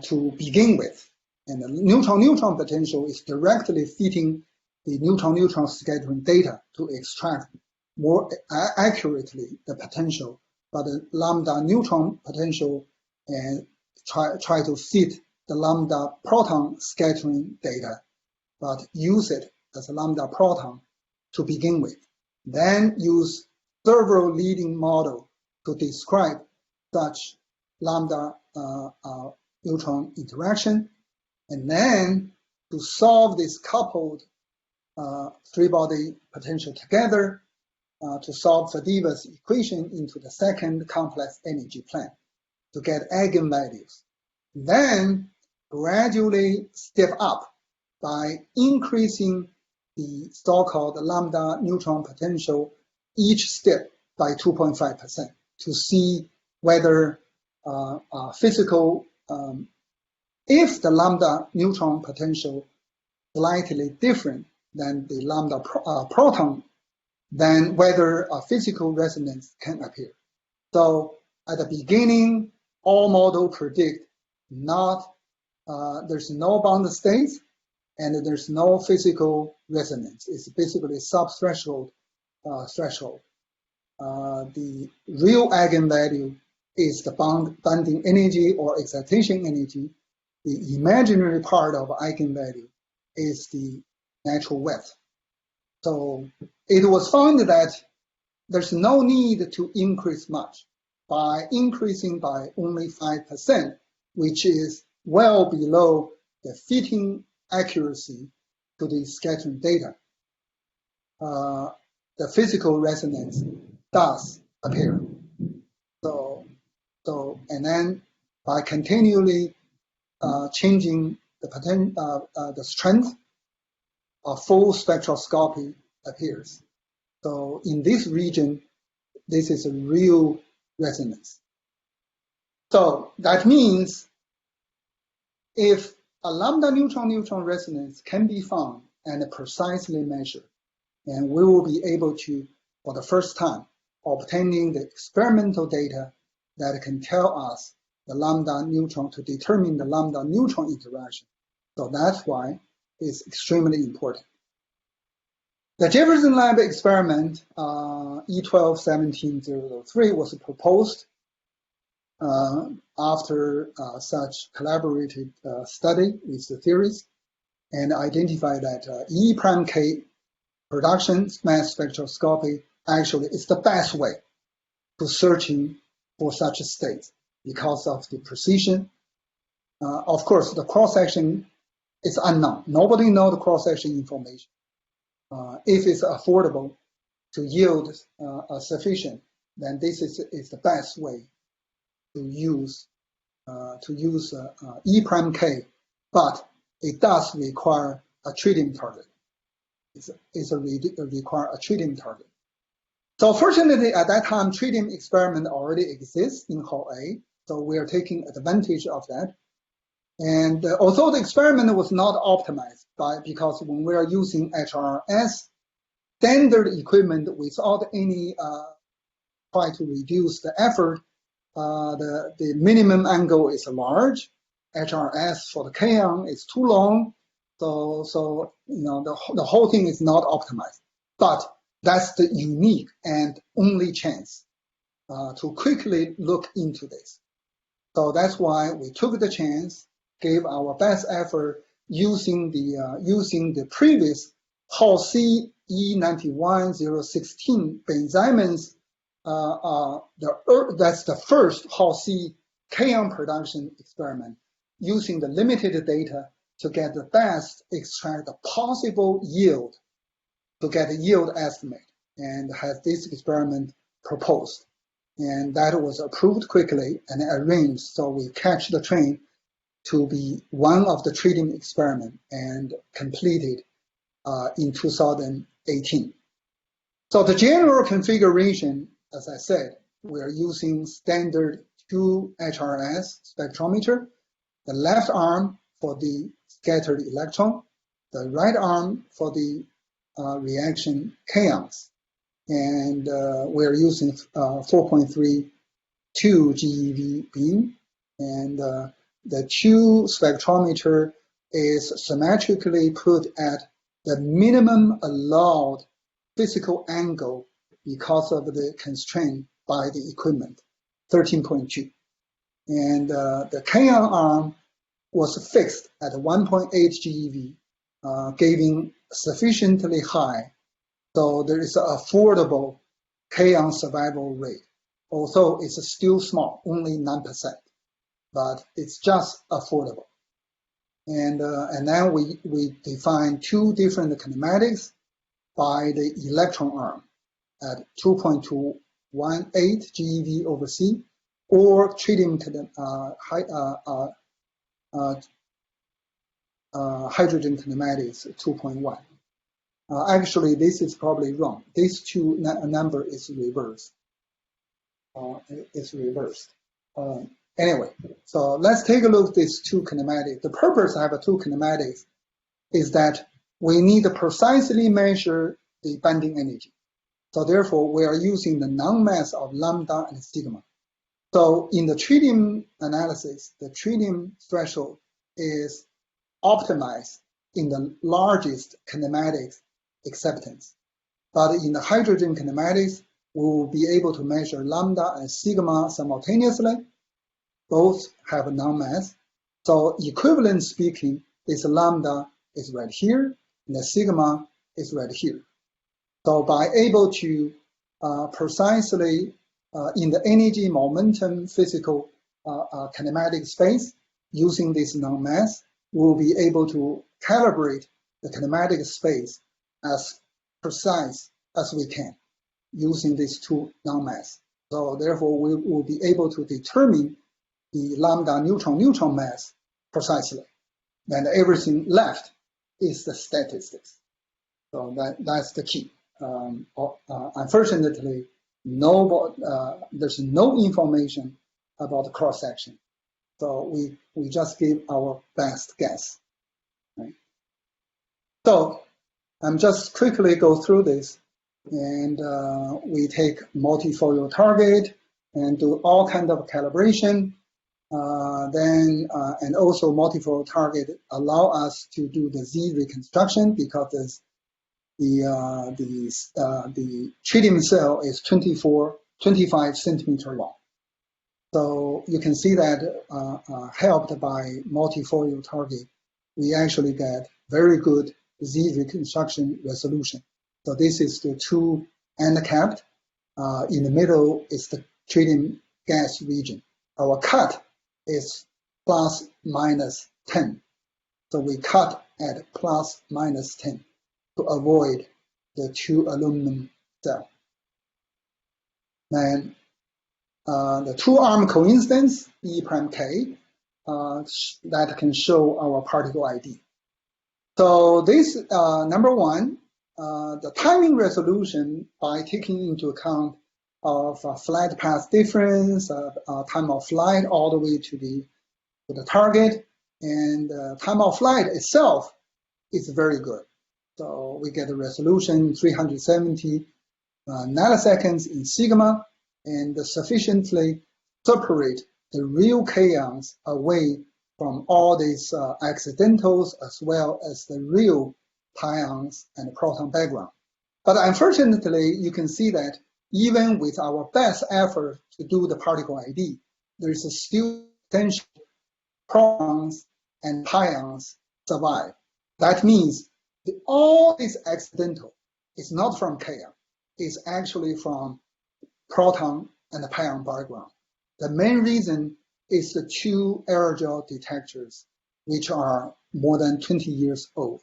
to begin with. And the neutron-neutron potential is directly fitting the neutron-neutron scattering data to extract more accurately the potential, but the lambda neutron potential and try to fit the lambda proton scattering data, but use it as a lambda proton to begin with. Then use several leading models to describe such lambda neutron interaction, and then to solve this coupled 3-body potential together to solve Fadiva's equation into the second complex energy plane to get eigenvalues. Then gradually step up by increasing the so-called lambda neutron potential each step by 2.5% to see whether physical, if the lambda neutron potential slightly different than the lambda proton, then whether a physical resonance can appear. So at the beginning, all models predict there's no bound states and there's no physical resonance. It's basically sub-threshold threshold. The real eigenvalue is the bonding energy or excitation energy. The imaginary part of eigenvalue is the natural width. So it was found that there's no need to increase much by increasing by only 5%, which is well below the fitting accuracy to the scattering data. The physical resonance does appear. So and then by continually changing the strength, a full spectroscopy appears. So in this region, this is a real resonance. So that means if a lambda neutron-neutron resonance can be found and precisely measured, and we will be able to, for the first time, obtaining the experimental data that can tell us the lambda neutron to determine the lambda neutron interaction. So that's why it's extremely important. The Jefferson Lab experiment E12-17003 was proposed after such collaborated study with the theorists and identified that E prime K production mass spectroscopy actually is the best way to searching for such a state because of the precision. Of course, the cross-section is unknown. Nobody knows the cross-section information. If it's affordable to yield sufficient, then this is the best way to use to use E prime K, but it does require a tritium target. Require a tritium target. So fortunately, at that time, tritium experiment already exists in Hall A, so we are taking advantage of that. And although the experiment was not optimized because when we are using HRS standard equipment without any try to reduce the effort, the minimum angle is large. HRS for the K-on is too long, so you know the whole thing is not optimized. But that's the unique and only chance to quickly look into this. So that's why we took the chance, gave our best effort using the previous Hall C E91016 benzimens. That's the first Hall C K-on production experiment using the limited data to get the best extract possible yield, to get a yield estimate, and have this experiment proposed. And that was approved quickly and arranged, so we catch the train to be one of the tritium experiment and completed in 2018. So the general configuration, as I said, we are using standard 2 HRS spectrometer, the left arm for the scattered electron, the right arm for the reaction kaons. And we're using 4.32 GeV beam, and the 2 spectrometer is symmetrically put at the minimum allowed physical angle because of the constraint by the equipment, 13.2. And the kaon arm was fixed at 1.8 GeV, giving sufficiently high, so there is an affordable kaon survival rate, although it's still small, only 9%, but it's just affordable. And then we define 2 different kinematics by the electron arm at 2.218 GeV over C, or tritium hydrogen kinematics 2.1. Actually, this is probably wrong. This 2 number is reversed. It's reversed. Anyway, so let's take a look at these 2 kinematics. The purpose of having 2 kinematics is that we need to precisely measure the binding energy. So therefore, we are using the non-mass of lambda and sigma. So in the tritium analysis, the tritium threshold is optimized in the largest kinematics acceptance. But in the hydrogen kinematics, we will be able to measure lambda and sigma simultaneously. Both have a non-mass. So equivalent speaking, this lambda is right here, and the sigma is right here. So by able to precisely in the energy, momentum, physical kinematic space, using this non-mass, we'll be able to calibrate the kinematic space as precise as we can using these 2 non-mass. So therefore, we will be able to determine the lambda neutron mass precisely. And everything left is the statistics. So that's the key. Unfortunately, there's no information about the cross-section. So we just give our best guess. Right? So I'm just quickly go through this, and we take multifocal target and do all kind of calibration. And also multifocal target allow us to do the Z reconstruction because the tritium cell is 25 centimeter long. So you can see that helped by multifocal target, we actually get very good Z reconstruction resolution. So this is the 2 end capped. In the middle is the tritium gas region. Our cut is plus minus 10. So we cut at plus minus 10 to avoid the 2 aluminum cell. And the two-arm coincidence, E prime K, that can show our particle ID. So this, number one, the timing resolution by taking into account of flight path difference, time of flight all the way to the target, and time of flight itself is very good. So we get a resolution 370 nanoseconds in sigma, and sufficiently separate the real kaons away from all these accidentals as well as the real pions and proton background. But unfortunately, you can see that even with our best effort to do the particle ID, there is still potential protons and pions survive. That means all this accidental is not from kaon, it's actually from proton and pion background. The main reason is the two aerogel detectors, which are more than 20 years old.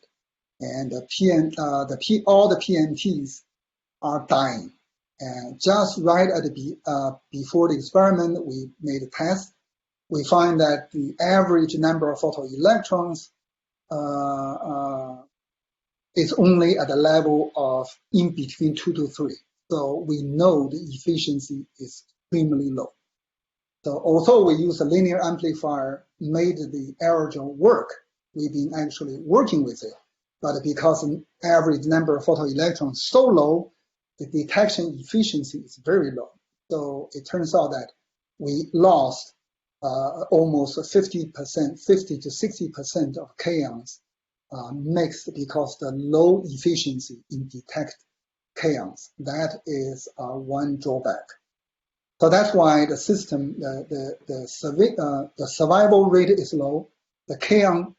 And all the PMTs are dying. And just right at before the experiment, we made a test. We find that the average number of photoelectrons is only at the level of in between 2 to 3. So we know the efficiency is extremely low. So although we use a linear amplifier, made the aerogel work, we've been actually working with it. But because the average number of photoelectrons is so low, the detection efficiency is very low. So it turns out that we lost almost 50%, 50 to 60% of kaons mixed because the low efficiency in detect kaons. That is one drawback. So that's why the system, the survival rate is low. The kaon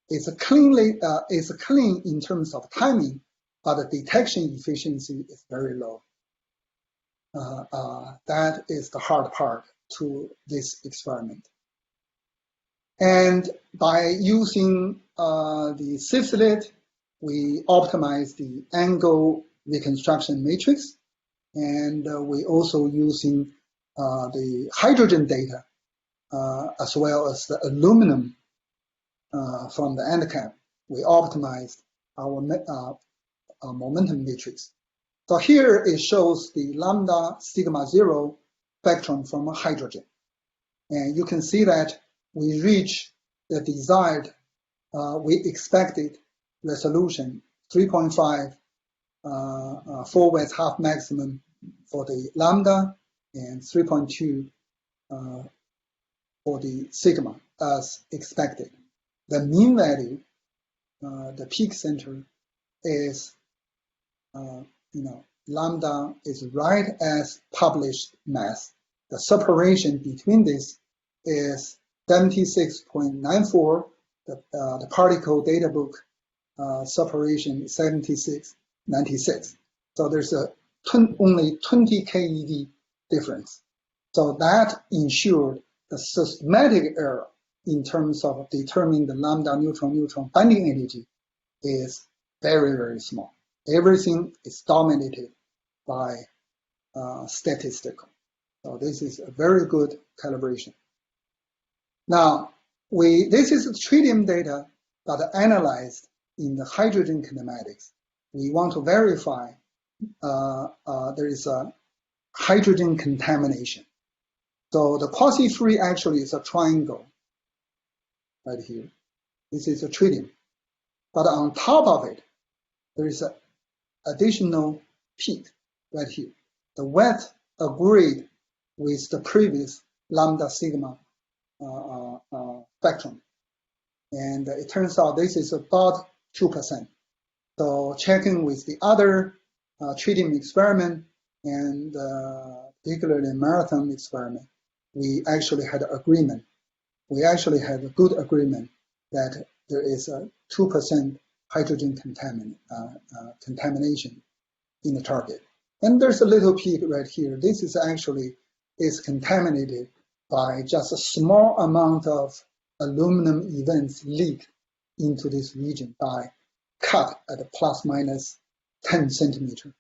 is clean in terms of timing, but the detection efficiency is very low. That is the hard part to this experiment. And by using the syslite, we optimize the angle reconstruction matrix, and we also using the hydrogen data as well as the aluminum from the end cap. We optimized our momentum matrix. So here it shows the lambda sigma 0 spectrum from hydrogen. And you can see that we reach the desired, we expected resolution, 3.5 4-West half maximum for the lambda and 3.2 for the sigma as expected. The mean value, the peak center is, lambda is right as published mass. The separation between this is 76.94. The particle data book separation is 76.96. So there's only 20 keV difference. So that ensured the systematic error in terms of determining the lambda neutron binding energy is very, very small. Everything is dominated by statistical. So this is a very good calibration. Now, this is tritium data that are analyzed in the hydrogen kinematics. We want to verify there is a hydrogen contamination. So the quasi-free actually is a triangle right here. This is a tritium. But on top of it, there is an additional peak right here. The wet agreed with the previous lambda sigma spectrum. And it turns out this is about 2%. So checking with the other tritium experiment and particularly marathon experiment, we actually had agreement. We actually had a good agreement that there is a 2% hydrogen contamination in the target. And there's a little peak right here. This is actually contaminated by just a small amount of aluminum events leaked into this region by cut at a plus minus 10 centimeter.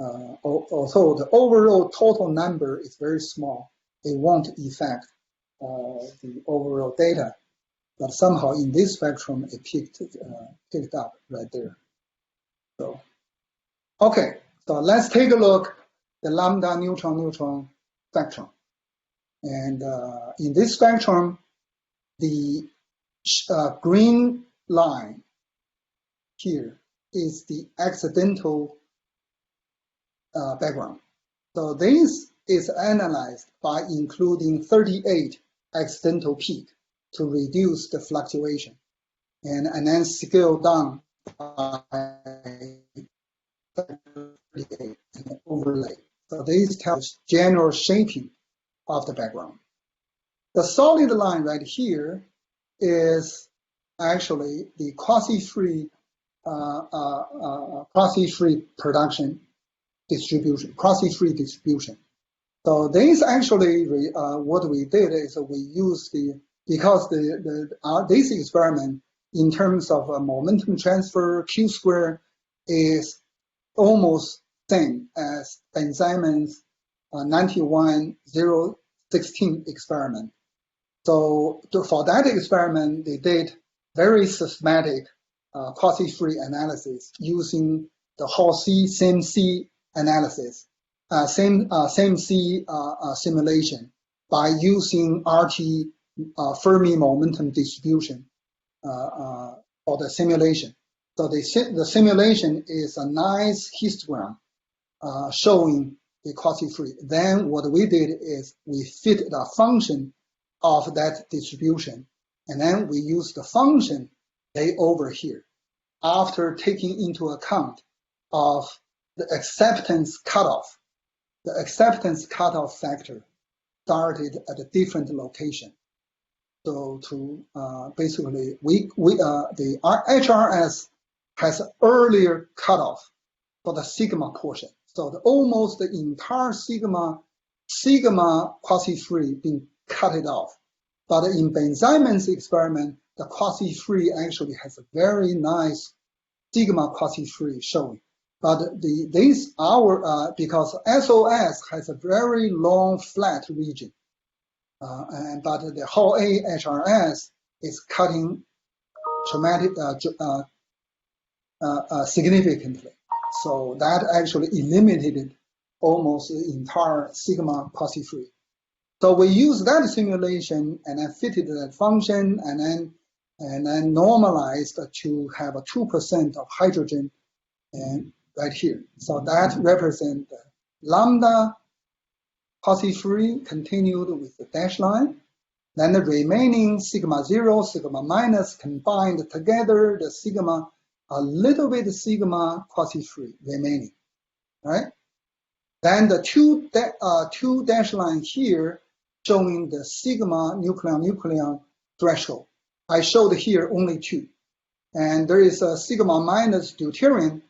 Although the overall total number is very small, it won't affect the overall data. But somehow in this spectrum, it picked up right there. So, okay, so let's take a look the lambda neutron spectrum. And in this spectrum, the green line here is the accidental background. So this is analyzed by including 38 accidental peaks to reduce the fluctuation, and then scale down by 38 and overlay. So this tells general shaping of the background. The solid line right here is actually the quasi-free production distribution, quasi-free distribution. So this actually, what we did is we used because this experiment in terms of momentum transfer Q square is almost same as Ben Simon's 91016 experiment. So for that experiment, they did very systematic quasi-free analysis using the Hall C, same C analysis, same C simulation by using RT Fermi momentum distribution for the simulation. So the simulation is a nice histogram showing the quasi-free. Then what we did is we fit the function of that distribution, and then we use the function lay over here after taking into account of the acceptance cutoff. The acceptance cutoff factor started at a different location. So to basically, the HRS has an earlier cutoff for the sigma portion. So almost the entire sigma quasi-free being cut it off. But in Ben Simon's experiment, the quasi-free actually has a very nice sigma quasi-free showing. But because SOS has a very long flat region, but the Hall A HRS is cutting significantly. So that actually eliminated almost the entire sigma quasi-free. So we use that simulation and then fitted that function and then normalized to have a 2% of hydrogen and right here. So that represents the lambda quasi-free continued with the dashed line. Then the remaining sigma 0, sigma minus combined together, the sigma, a little bit sigma quasi-free remaining, right? Then the two dashed line here showing the sigma nucleon threshold. I showed here only 2. And there is a sigma minus deuterium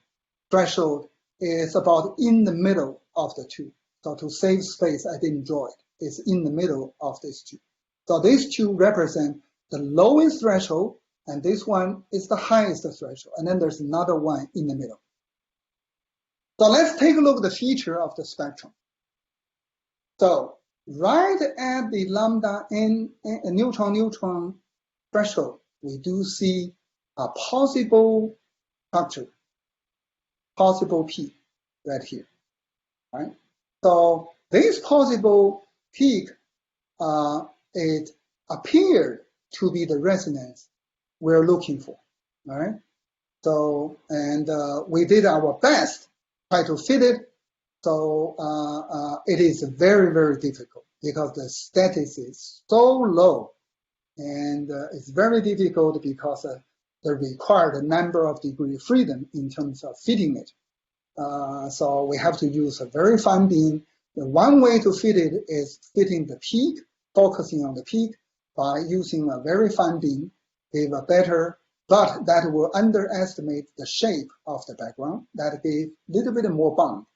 threshold is about in the middle of the 2. So to save space, I didn't draw it. It's in the middle of these 2. So these 2 represent the lowest threshold, and this one is the highest threshold. And then there's another one in the middle. So let's take a look at the feature of the spectrum. So right at the lambda n neutron threshold, we do see a possible structure, possible peak right here, right? So this possible peak, it appeared to be the resonance we're looking for, right? So, and we did our best, try to fit it. So it is very, very difficult because the statistics is so low, and it's very difficult because the required number of degree of freedom in terms of fitting it. So we have to use a very fine beam. The one way to fit it is fitting the peak, focusing on the peak by using a very fine beam, give a better, but that will underestimate the shape of the background. That gave a little bit more bound.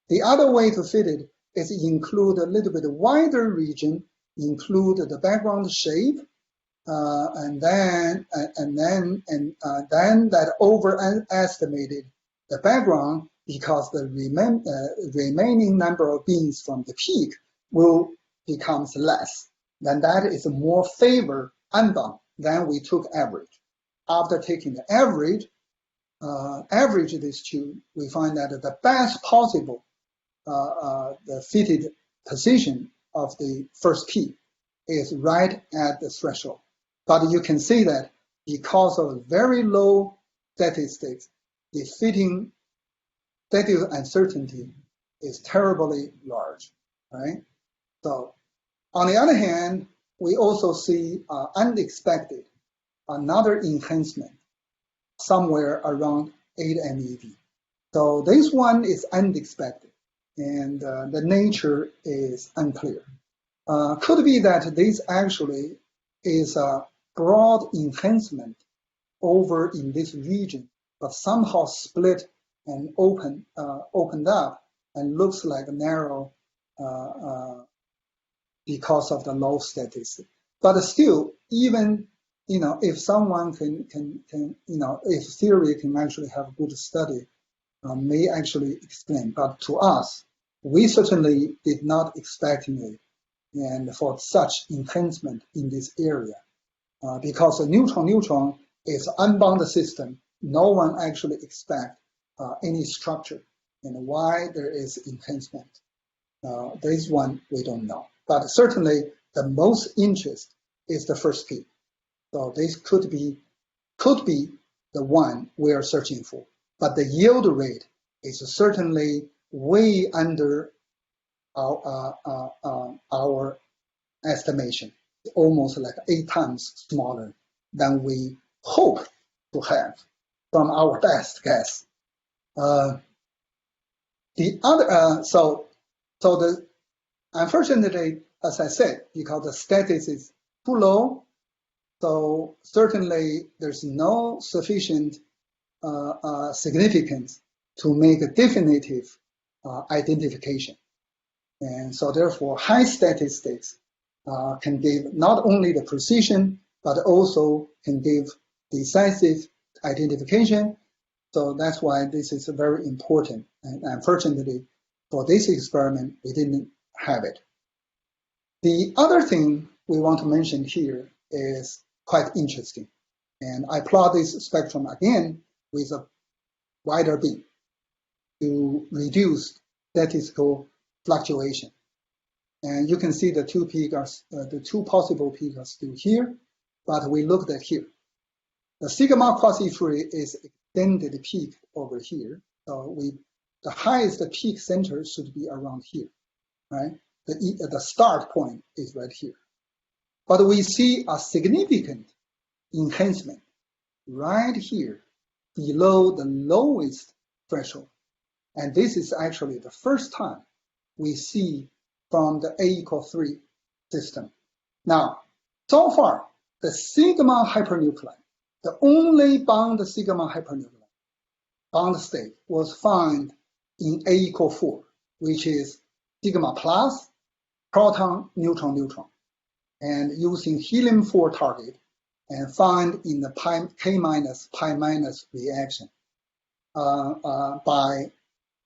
The other way to fit it is include a little bit wider region, include the background shape, and then that overestimated the background because the remaining number of beams from the peak will becomes less, then that is more favor unbound than we took average. After taking the average these two, we find that the best possible the fitted position of the first peak is right at the threshold. But you can see that because of very low statistics, the fitting statistical uncertainty is terribly large, right? So on the other hand, we also see unexpected, another enhancement somewhere around 8 MeV. So this one is unexpected, and the nature is unclear. Could be that this actually is a broad enhancement over in this region, but somehow split and opened up and looks like a narrow because of the low statistic. But still, even if someone can if theory can actually have good study, may actually explain. But to us, we certainly did not expect it, and for such enhancement in this area, because a neutron is an unbound system. No one actually expect any structure, and why there is enhancement. This one we don't know, but certainly the most interest is the first peak. So this could be the one we are searching for, but the yield rate is certainly way under our estimation, almost like 8 times smaller than we hope to have from our best guess. The other, so the unfortunately, as I said, because the status is too low, so certainly there's no sufficient significance to make a definitive identification. And so therefore, high statistics can give not only the precision, but also can give decisive identification. So that's why this is very important. And unfortunately, for this experiment, we didn't have it. The other thing we want to mention here is quite interesting. And I plot this spectrum again with a wider beam to reduce statistical fluctuation. And you can see the two peaks, the two possible peaks are still here, but we looked at here. The sigma quasi-free is extended peak over here. So the highest peak center should be around here, right? The start point is right here. But we see a significant enhancement right here below the lowest threshold. And this is actually the first time we see from the A=3 system. Now, so far, the sigma hypernuclei, the only bound sigma hypernuclei, bound state was found in A=4, which is sigma plus, proton, neutron, neutron, and using helium-4 target and find in the K minus, pi minus reaction by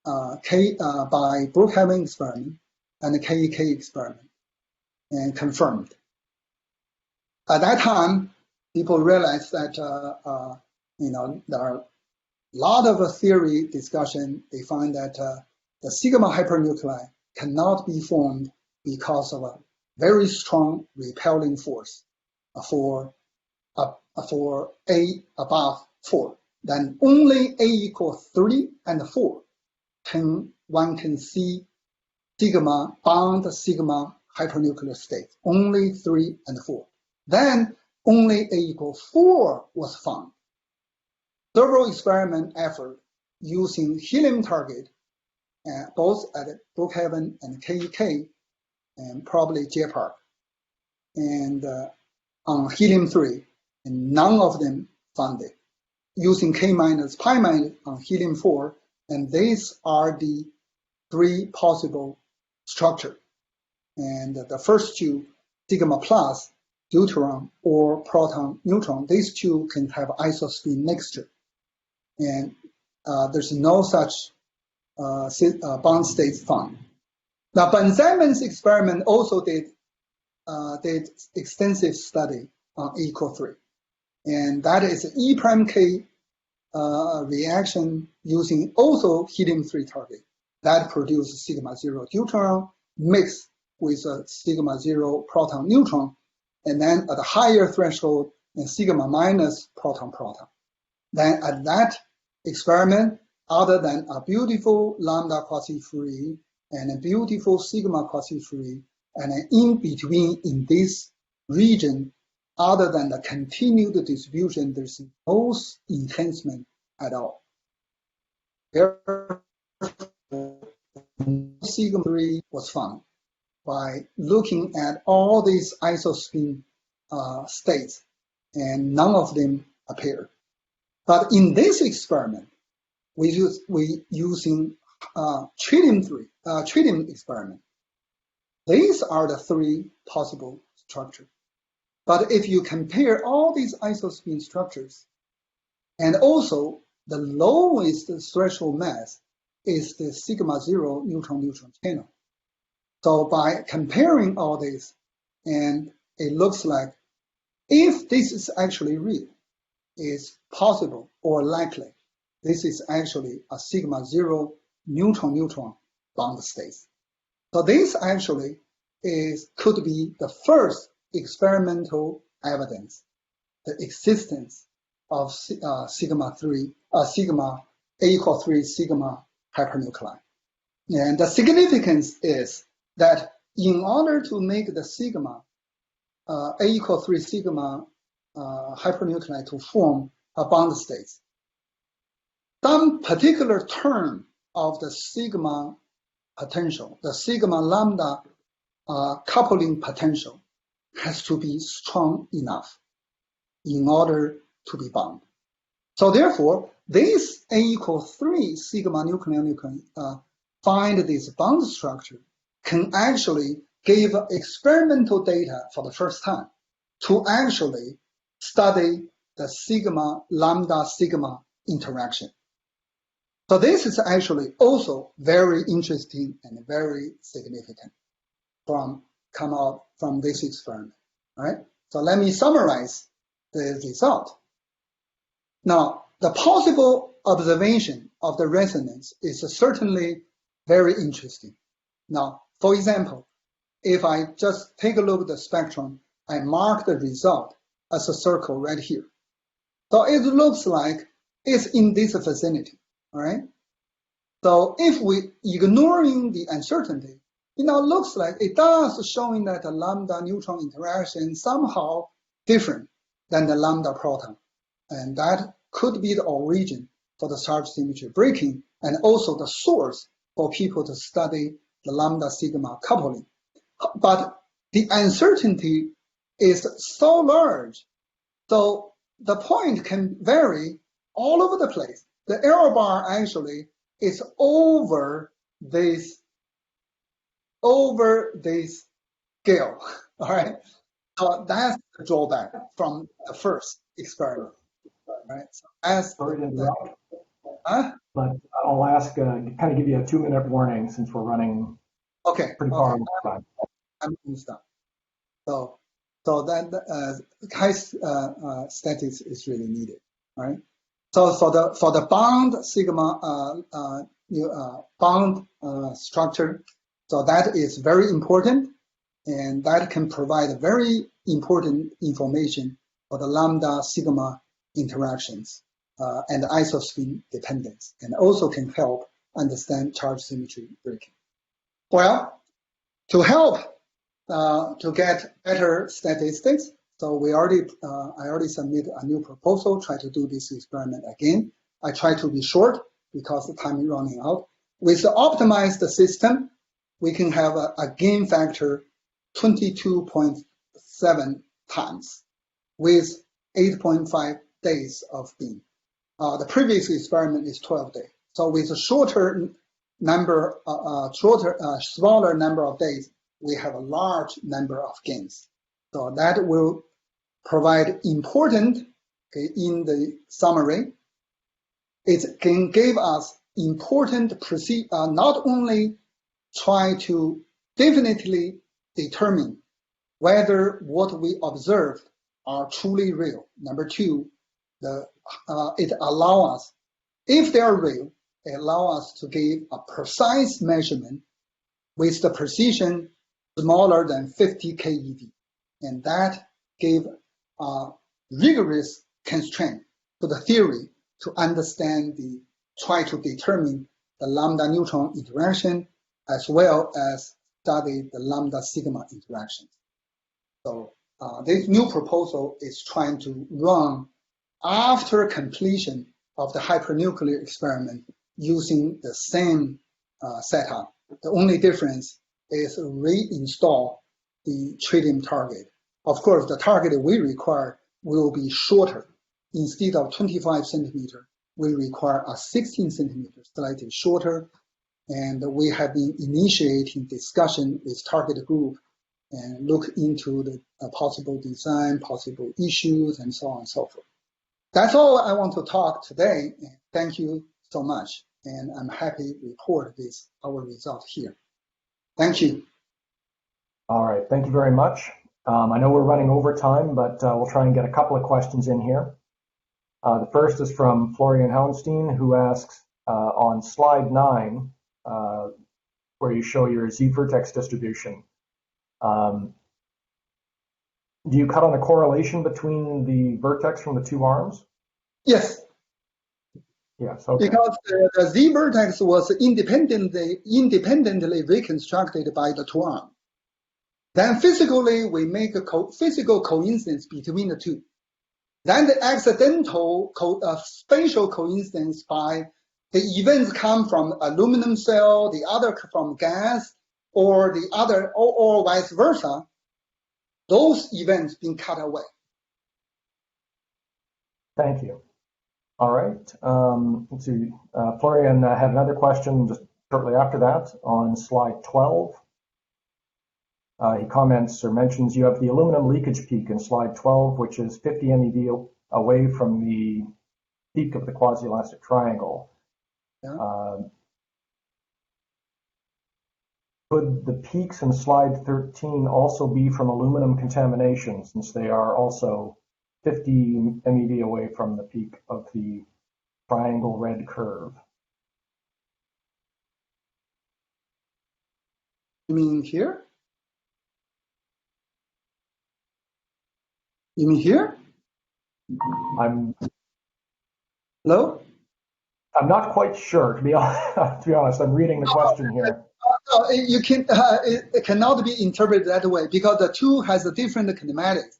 Brookhaven experiment and the KEK experiment, and confirmed. At that time, people realized that there are a lot of theory discussion. They find that the sigma hypernuclei cannot be formed because of a very strong repelling force for A above 4. Then only A=3 and 4 one can see sigma bound sigma hypernuclear states, only 3 and 4. Then only A=4 was found. Several experiment effort using helium target, both at Brookhaven and KEK, and probably JPark, and on helium-3, and none of them found it. Using K minus, pi minus on helium-4, and these are the 3 possible structure. And the first 2, sigma plus, deuteron, or proton, neutron, these 2 can have isospin mixture. And there's no such bond states found. Now, Ben-Simon's experiment also did extensive study on E equal 3. And that is E prime K reaction using also helium-3 target that produces sigma 0 deuteron mixed with a sigma 0 proton neutron, and then at a higher threshold and sigma minus proton proton. Then at that experiment, other than a beautiful lambda quasi-free and a beautiful sigma quasi-free, and an in between in this region, other than the continued distribution, there's no enhancement at all. Therefore, sigma 3 was found by looking at all these isospin states, and none of them appeared. But in this experiment, we using tritium experiment. These are the 3 possible structures. But if you compare all these isospin structures, and also the lowest threshold mass is the sigma 0 neutron-neutron channel. So by comparing all this, and it looks like if this is actually real, it's possible or likely this is actually a sigma 0 neutron-neutron bound state. So this actually could be the first experimental evidence, the existence of sigma A equal 3 sigma hypernuclei. And the significance is that in order to make the sigma A equal 3 sigma hypernuclei to form a bound state, some particular term of the sigma potential, the sigma lambda coupling potential, has to be strong enough in order to be bound. So therefore, this A equal 3 sigma nucleon find this bound structure can actually give experimental data for the first time to actually study the sigma lambda sigma interaction. So this is actually also very interesting and very significant come out from this experiment, right? So let me summarize the result. Now, the possible observation of the resonance is certainly very interesting. Now, for example, if I just take a look at the spectrum, I mark the result as a circle right here. So it looks like it's in this vicinity, all right? So if we ignoring the uncertainty, it now looks like it does showing that the lambda neutron interaction somehow different than the lambda proton. And that could be the origin for the charge symmetry breaking and also the source for people to study the lambda sigma coupling. But the uncertainty is so large, so the point can vary all over the place. The error bar actually is over this scale, all right? So that's the drawback from the first experiment, right? So as Sorry to interrupt, but I'll ask, kind of give you a 2-minute warning since we're running pretty far on time. I'm going to stop. So that high statics is really needed, right? So for the bound sigma bound structure, so that is very important, and that can provide very important information for the lambda sigma interactions and isospin dependence, and also can help understand charge symmetry breaking. Well, to help to get better statistics, so I already submitted a new proposal, try to do this experiment again. I try to be short because the time is running out. With the optimized system, we can have a gain factor 22.7 times with 8.5 days of gain. The previous experiment is 12 days. So with a smaller number of days, we have a large number of gains. So that will provide important, okay, in the summary, it can give us important not only try to definitely determine whether what we observed are truly real. Number two, it allows us, if they are real, it allows us to give a precise measurement with the precision smaller than 50 keV. And that gave a rigorous constraint to the theory to understand try to determine the lambda neutron interaction as well as study the lambda sigma interactions. So this new proposal is trying to run after completion of the hypernuclear experiment using the same setup. The only difference is reinstall the tritium target. Of course, the target we require will be shorter. Instead of 25 centimeter, we require a 16 centimeter, slightly shorter. And we have been initiating discussion with target group and look into the possible design, possible issues, and so on and so forth. That's all I want to talk today. Thank you so much. And I'm happy to report our result here. Thank you. All right, thank you very much. I know we're running over time, but we'll try and get a couple of questions in here. The first is from Florian Hounstein, who asks, on slide 9, where you show your z-vertex distribution, do you cut on the correlation between the vertex from the two arms? Yes. Yes, okay. Because the z-vertex was independently reconstructed by the two arms. Then physically, we make a physical coincidence between the two. Then the accidental spatial coincidence by the events come from aluminum cell, the other from gas, or the other, or vice versa. Those events being cut away. Thank you. All right. Let's see. Florian had another question just shortly after that on slide 12. He comments or mentions you have the aluminum leakage peak in slide 12, which is 50 MeV away from the peak of the quasi-elastic triangle. Yeah. Could the peaks in slide 13 also be from aluminum contamination, since they are also 50 MeV away from the peak of the triangle red curve? You mean here? You mean here? Hello? I'm not quite sure, to be honest. I'm reading the question here. You can, it cannot be interpreted that way because the two has a different kinematics.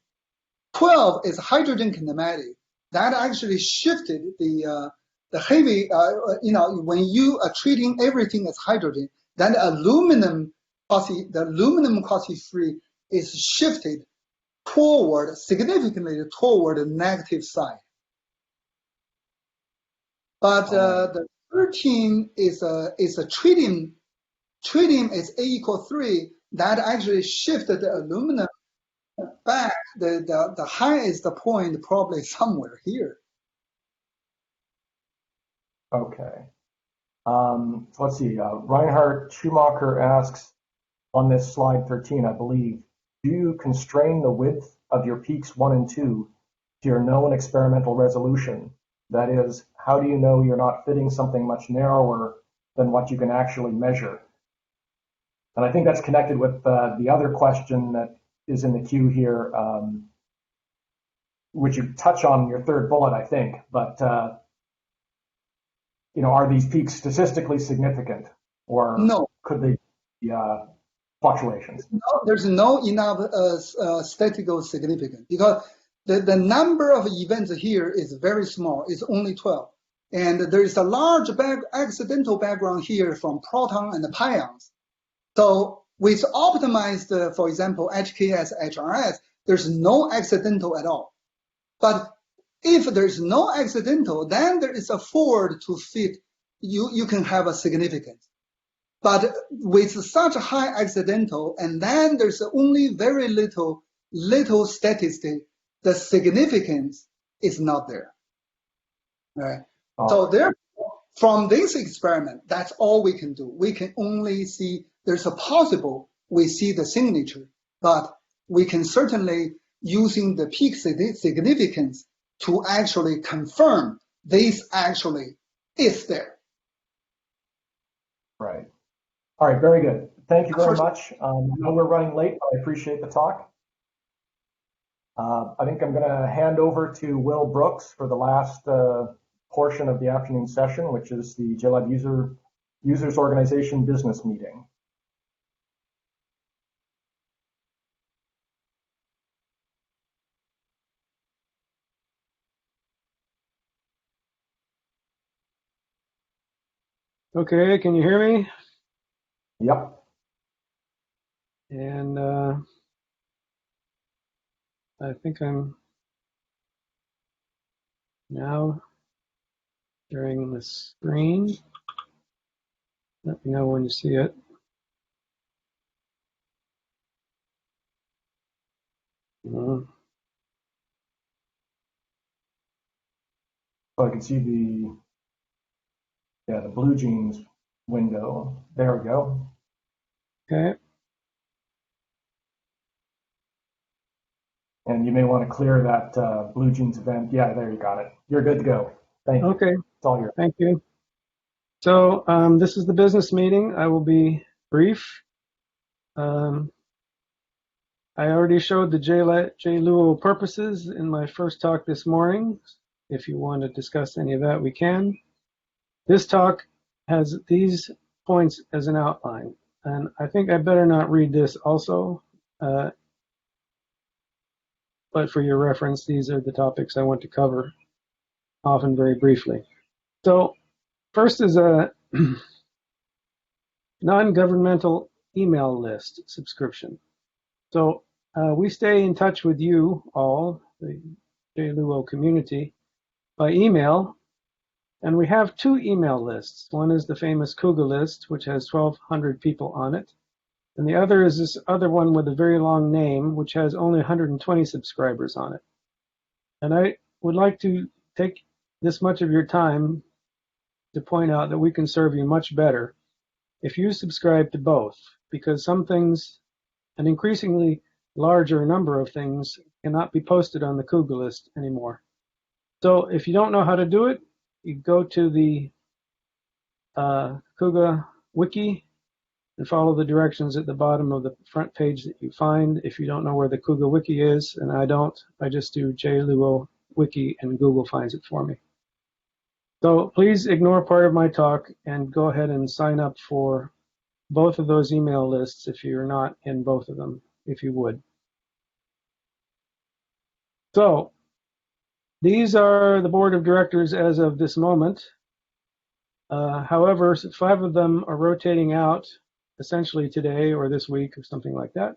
12 is hydrogen kinematic. That actually shifted the heavy, when you are treating everything as hydrogen, then the aluminum quasi-free is shifted significantly toward the negative side. But the 13 is a tritium. Tritium is A equal 3. That actually shifted the aluminum back. The highest point probably somewhere here. Okay. Let's see. Reinhard Schumacher asks on this slide 13, I believe, do you constrain the width of your peaks 1 and 2 to your known experimental resolution? That is, how do you know you're not fitting something much narrower than what you can actually measure? And I think that's connected with the other question that is in the queue here, which you touch on in your third bullet, I think. But, are these peaks statistically significant, or no, could they be fluctuations? No, there's no enough statistical significance because the number of events here is very small. It's only 12. And there is a large accidental background here from proton and pions. So with optimized, for example, HKS, HRS, there's no accidental at all. But if there's no accidental, then there is a forward to fit. You can have a significance. But with such high accidental, and then there's only very little statistic, the significance is not there. Right? So therefore, from this experiment, that's all we can do. We can only see there's a possible we see the signature, but we can certainly using the peak significance to actually confirm this actually is there. Right. All right, very good. Thank you very much. I know we're running late, but I appreciate the talk. I think I'm going to hand over to Will Brooks for the last portion of the afternoon session, which is the JLAB Users Organization Business Meeting. Okay, can you hear me? Yep. And I think I'm now sharing the screen. Let me know when you see it. So I can see the blue jeans window. There we go. Okay. And you may want to clear that blue jeans event. Yeah, there you got it. You're good to go. Thank you. Okay. It's all yours. Thank you. So this is the business meeting. I will be brief. I already showed the JLUO purposes in my first talk this morning. If you want to discuss any of that, we can. This talk has these points as an outline, and I think I better not read this also, but for your reference, these are the topics I want to cover, often very briefly. So first is a non-governmental email list subscription. So we stay in touch with you all, the JLUO community, by email. And we have two email lists. One is the famous Cougar list, which has 1,200 people on it. And the other is this other one with a very long name, which has only 120 subscribers on it. And I would like to take this much of your time to point out that we can serve you much better if you subscribe to both, because some things, an increasingly larger number of things, cannot be posted on the Cougar list anymore. So if you don't know how to do it, you go to the Cougar wiki and follow the directions at the bottom of the front page that you find. If you don't know where the Cougar wiki is, and I don't, I just do JLUO wiki and Google finds it for me. So please ignore part of my talk and go ahead and sign up for both of those email lists if you're not in both of them, if you would. So these are the board of directors as of this moment. However, 5 of them are rotating out essentially today or this week or something like that.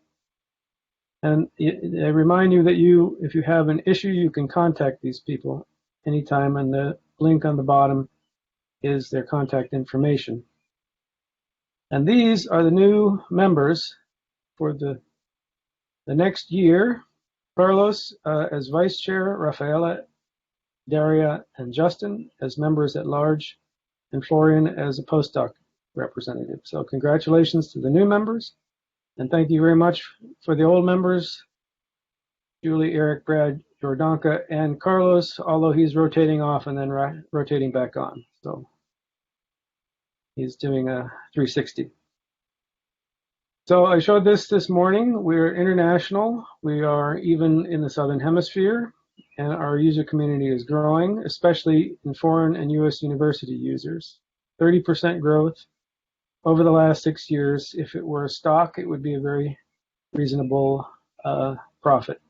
And I remind you that if you have an issue, you can contact these people anytime, and the link on the bottom is their contact information. And these are the new members for the next year. Carlos as vice chair, Rafaela, Daria, and Justin as members at large, and Florian as a postdoc representative. So congratulations to the new members, and thank you very much for the old members, Julie, Eric, Brad, Jordanka, and Carlos, although he's rotating off and then rotating back on. So he's doing a 360. So I showed this morning. We're international. We are even in the Southern Hemisphere, and our user community is growing, especially in foreign and US university users. 30% growth over the last 6 years. If it were a stock, it would be a very reasonable profit.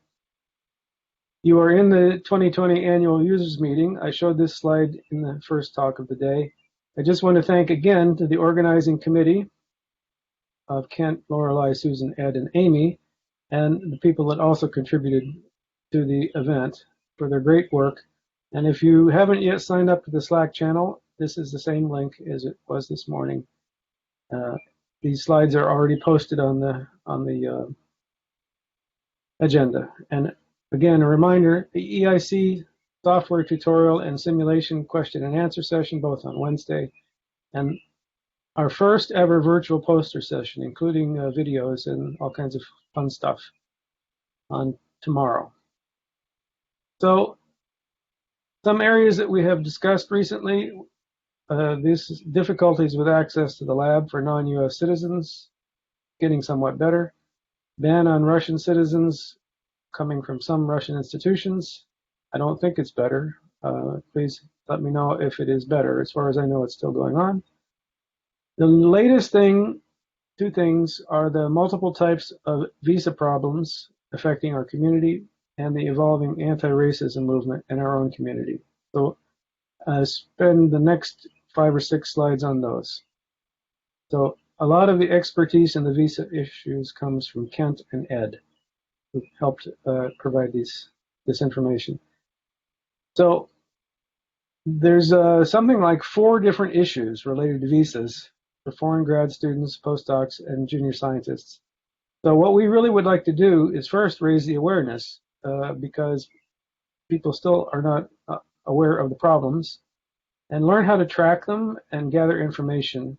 You are in the 2020 annual users meeting. I showed this slide in the first talk of the day. I just want to thank again to the organizing committee of Kent, Lorelei, Susan, Ed, and Amy, and the people that also contributed to the event for their great work. And if you haven't yet signed up to the Slack channel, this is the same link as it was this morning. These slides are already posted on the agenda. And again, a reminder, the EIC software tutorial and simulation question and answer session, both on Wednesday, and our first ever virtual poster session, including videos and all kinds of fun stuff on tomorrow. So some areas that we have discussed recently, these difficulties with access to the lab for non-US citizens, getting somewhat better. Ban on Russian citizens coming from some Russian institutions. I don't think it's better. Please let me know if it is better. As far as I know, it's still going on. The latest thing, two things, are the multiple types of visa problems affecting our community and the evolving anti-racism movement in our own community. So spend the next 5 or 6 slides on those. So a lot of the expertise in the visa issues comes from Kent and Ed, who helped provide this information. So there's something like 4 different issues related to visas for foreign grad students, postdocs, and junior scientists. So what we really would like to do is first raise the awareness because people still are not aware of the problems, and learn how to track them and gather information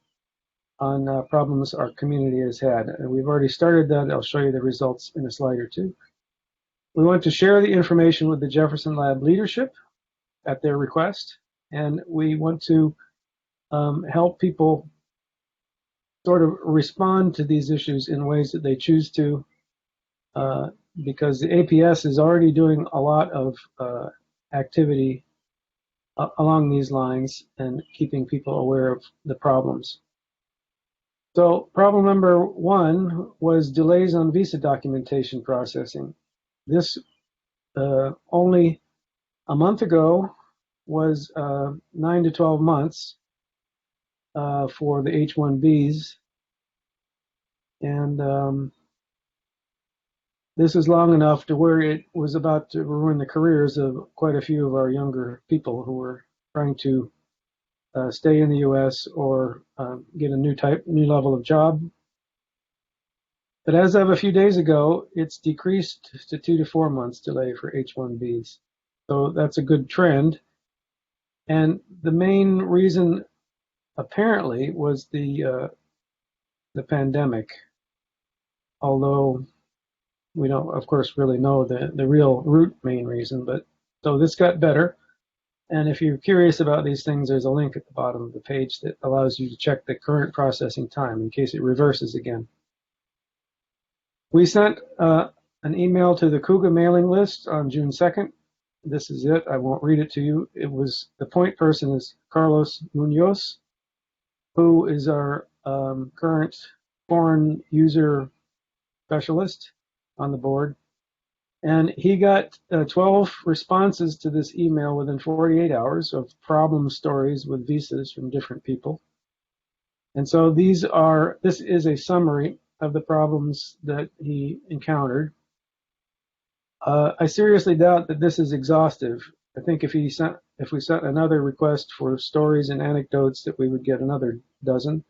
on problems our community has had. And we've already started that. I'll show you the results in a slide or two. We want to share the information with the Jefferson Lab leadership at their request, and we want to help people sort of respond to these issues in ways that they choose to, because the APS is already doing a lot of activity along these lines and keeping people aware of the problems. So problem number 1 was delays on visa documentation processing. This only a month ago was 9 to 12 months for the H-1Bs, and this is long enough to where it was about to ruin the careers of quite a few of our younger people who were trying to stay in the U.S. or get a new level of job. But as of a few days ago, it's decreased to 2 to 4 months delay for H-1Bs. So that's a good trend. And the main reason apparently was the pandemic, although we don't, of course, really know the real root main reason. But so this got better. And if you're curious about these things, there's a link at the bottom of the page that allows you to check the current processing time in case it reverses again. We sent an email to the Cougar mailing list on June 2nd. This is it. I won't read it to you. It was, the point person is Carlos Munoz, who is our current foreign user specialist on the board. And he got 12 responses to this email within 48 hours of problem stories with visas from different people. And so this is a summary of the problems that he encountered. I seriously doubt that this is exhaustive. I think if we sent another request for stories and anecdotes, that we would get another dozen.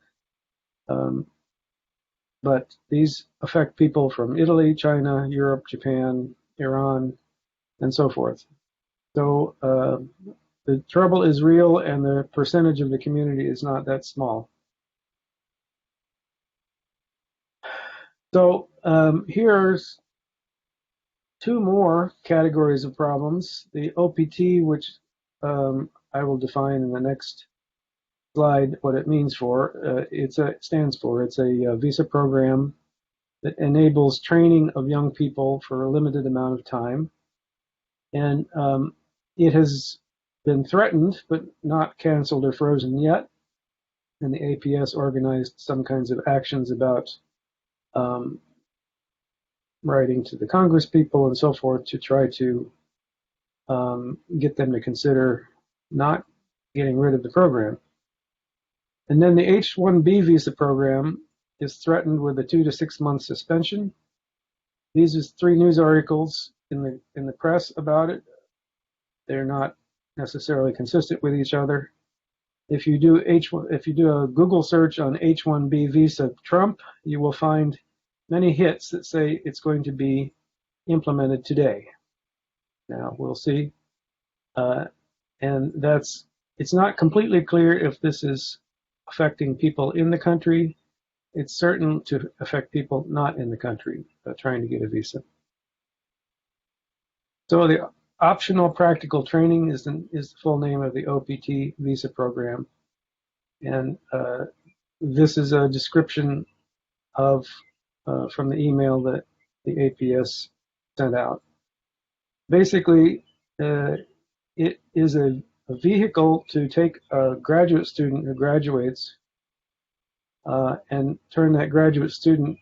But these affect people from Italy, China, Europe, Japan, Iran, and so forth. So the trouble is real, and the percentage of the community is not that small. So here's 2 more categories of problems. The OPT, which I will define in the next slide what it means for. It stands for, it's a visa program that enables training of young people for a limited amount of time. And it has been threatened, but not canceled or frozen yet. And the APS organized some kinds of actions about writing to the Congress people and so forth to try to get them to consider not getting rid of the program. And then the H-1B visa program is threatened with a 2 to 6 month suspension. These are 3 news articles in the press about it. They're not necessarily consistent with each other. If you do a Google search on H-1B visa Trump, you will find many hits that say it's going to be implemented today. Now we'll see, and it's not completely clear if this is affecting people in the country. It's certain to affect people not in the country trying to get a visa. So the optional practical training is the full name of the OPT visa program. And this is a description of from the email that the APS sent out. Basically, it is a vehicle to take a graduate student who graduates and turn that graduate student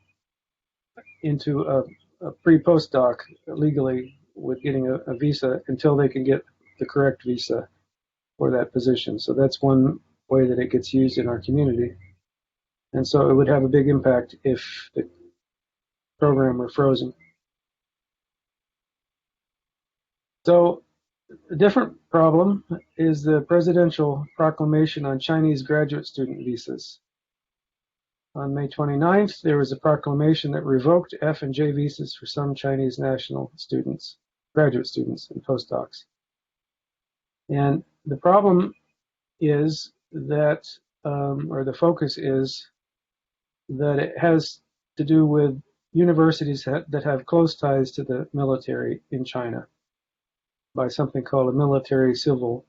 into a pre-postdoc legally with getting a visa until they can get the correct visa for that position. So that's one way that it gets used in our community. And so it would have a big impact if the program were frozen. So a different problem is the presidential proclamation on Chinese graduate student visas. On May 29th, there was a proclamation that revoked F and J visas for some Chinese national students, graduate students, and postdocs. And the problem is that, or the focus is that it has to do with universities that have close ties to the military in China by something called a military-civil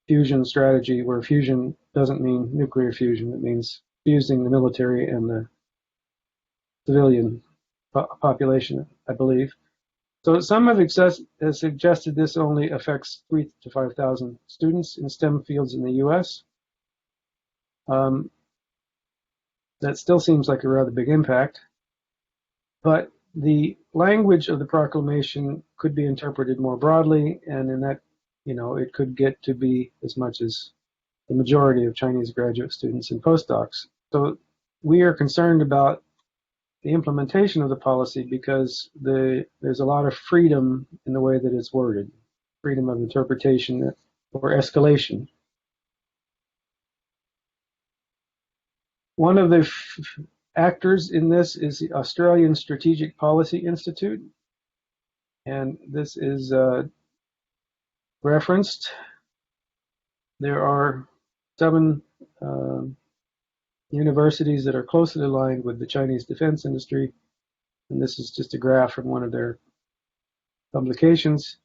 fusion strategy, where fusion doesn't mean nuclear fusion, it means fusing the military and the civilian population, I believe. So some have suggested this only affects 3,000 to 5,000 students in STEM fields in the US. That still seems like a rather big impact, but the language of the proclamation could be interpreted more broadly, and in that, it could get to be as much as the majority of Chinese graduate students and postdocs. So we are concerned about the implementation of the policy because there's a lot of freedom in the way that it's worded, freedom of interpretation or escalation. One of the actors in this is the Australian Strategic Policy Institute, and this is referenced. There are 7 universities that are closely aligned with the Chinese defense industry, and this is just a graph from one of their publications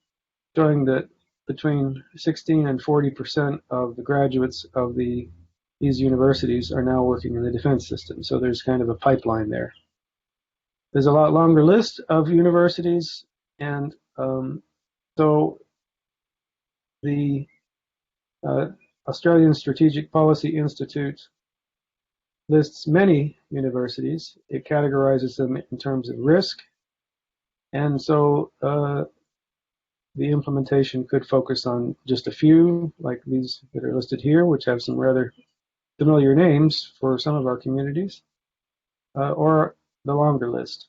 showing that between 16 and 40% of the graduates of these universities are now working in the defense system. So there's kind of a pipeline there. There's a lot longer list of universities, and so the Australian Strategic Policy Institute lists many universities. It categorizes them in terms of risk, and so the implementation could focus on just a few, like these that are listed here, which have some rather familiar names for some of our communities, or the longer list.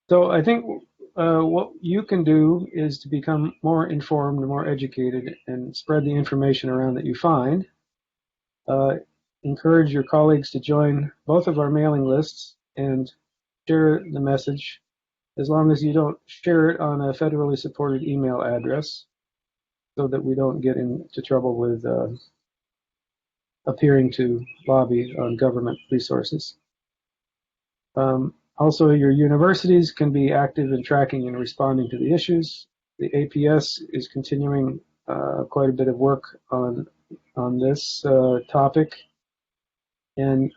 So I think what you can do is to become more informed, more educated, and spread the information around that you find. Encourage your colleagues to join both of our mailing lists and share the message, as long as you don't share it on a federally supported email address, so that we don't get into trouble with appearing to lobby on government resources. Also, your universities can be active in tracking and responding to the issues. The APS is continuing quite a bit of work on this topic, and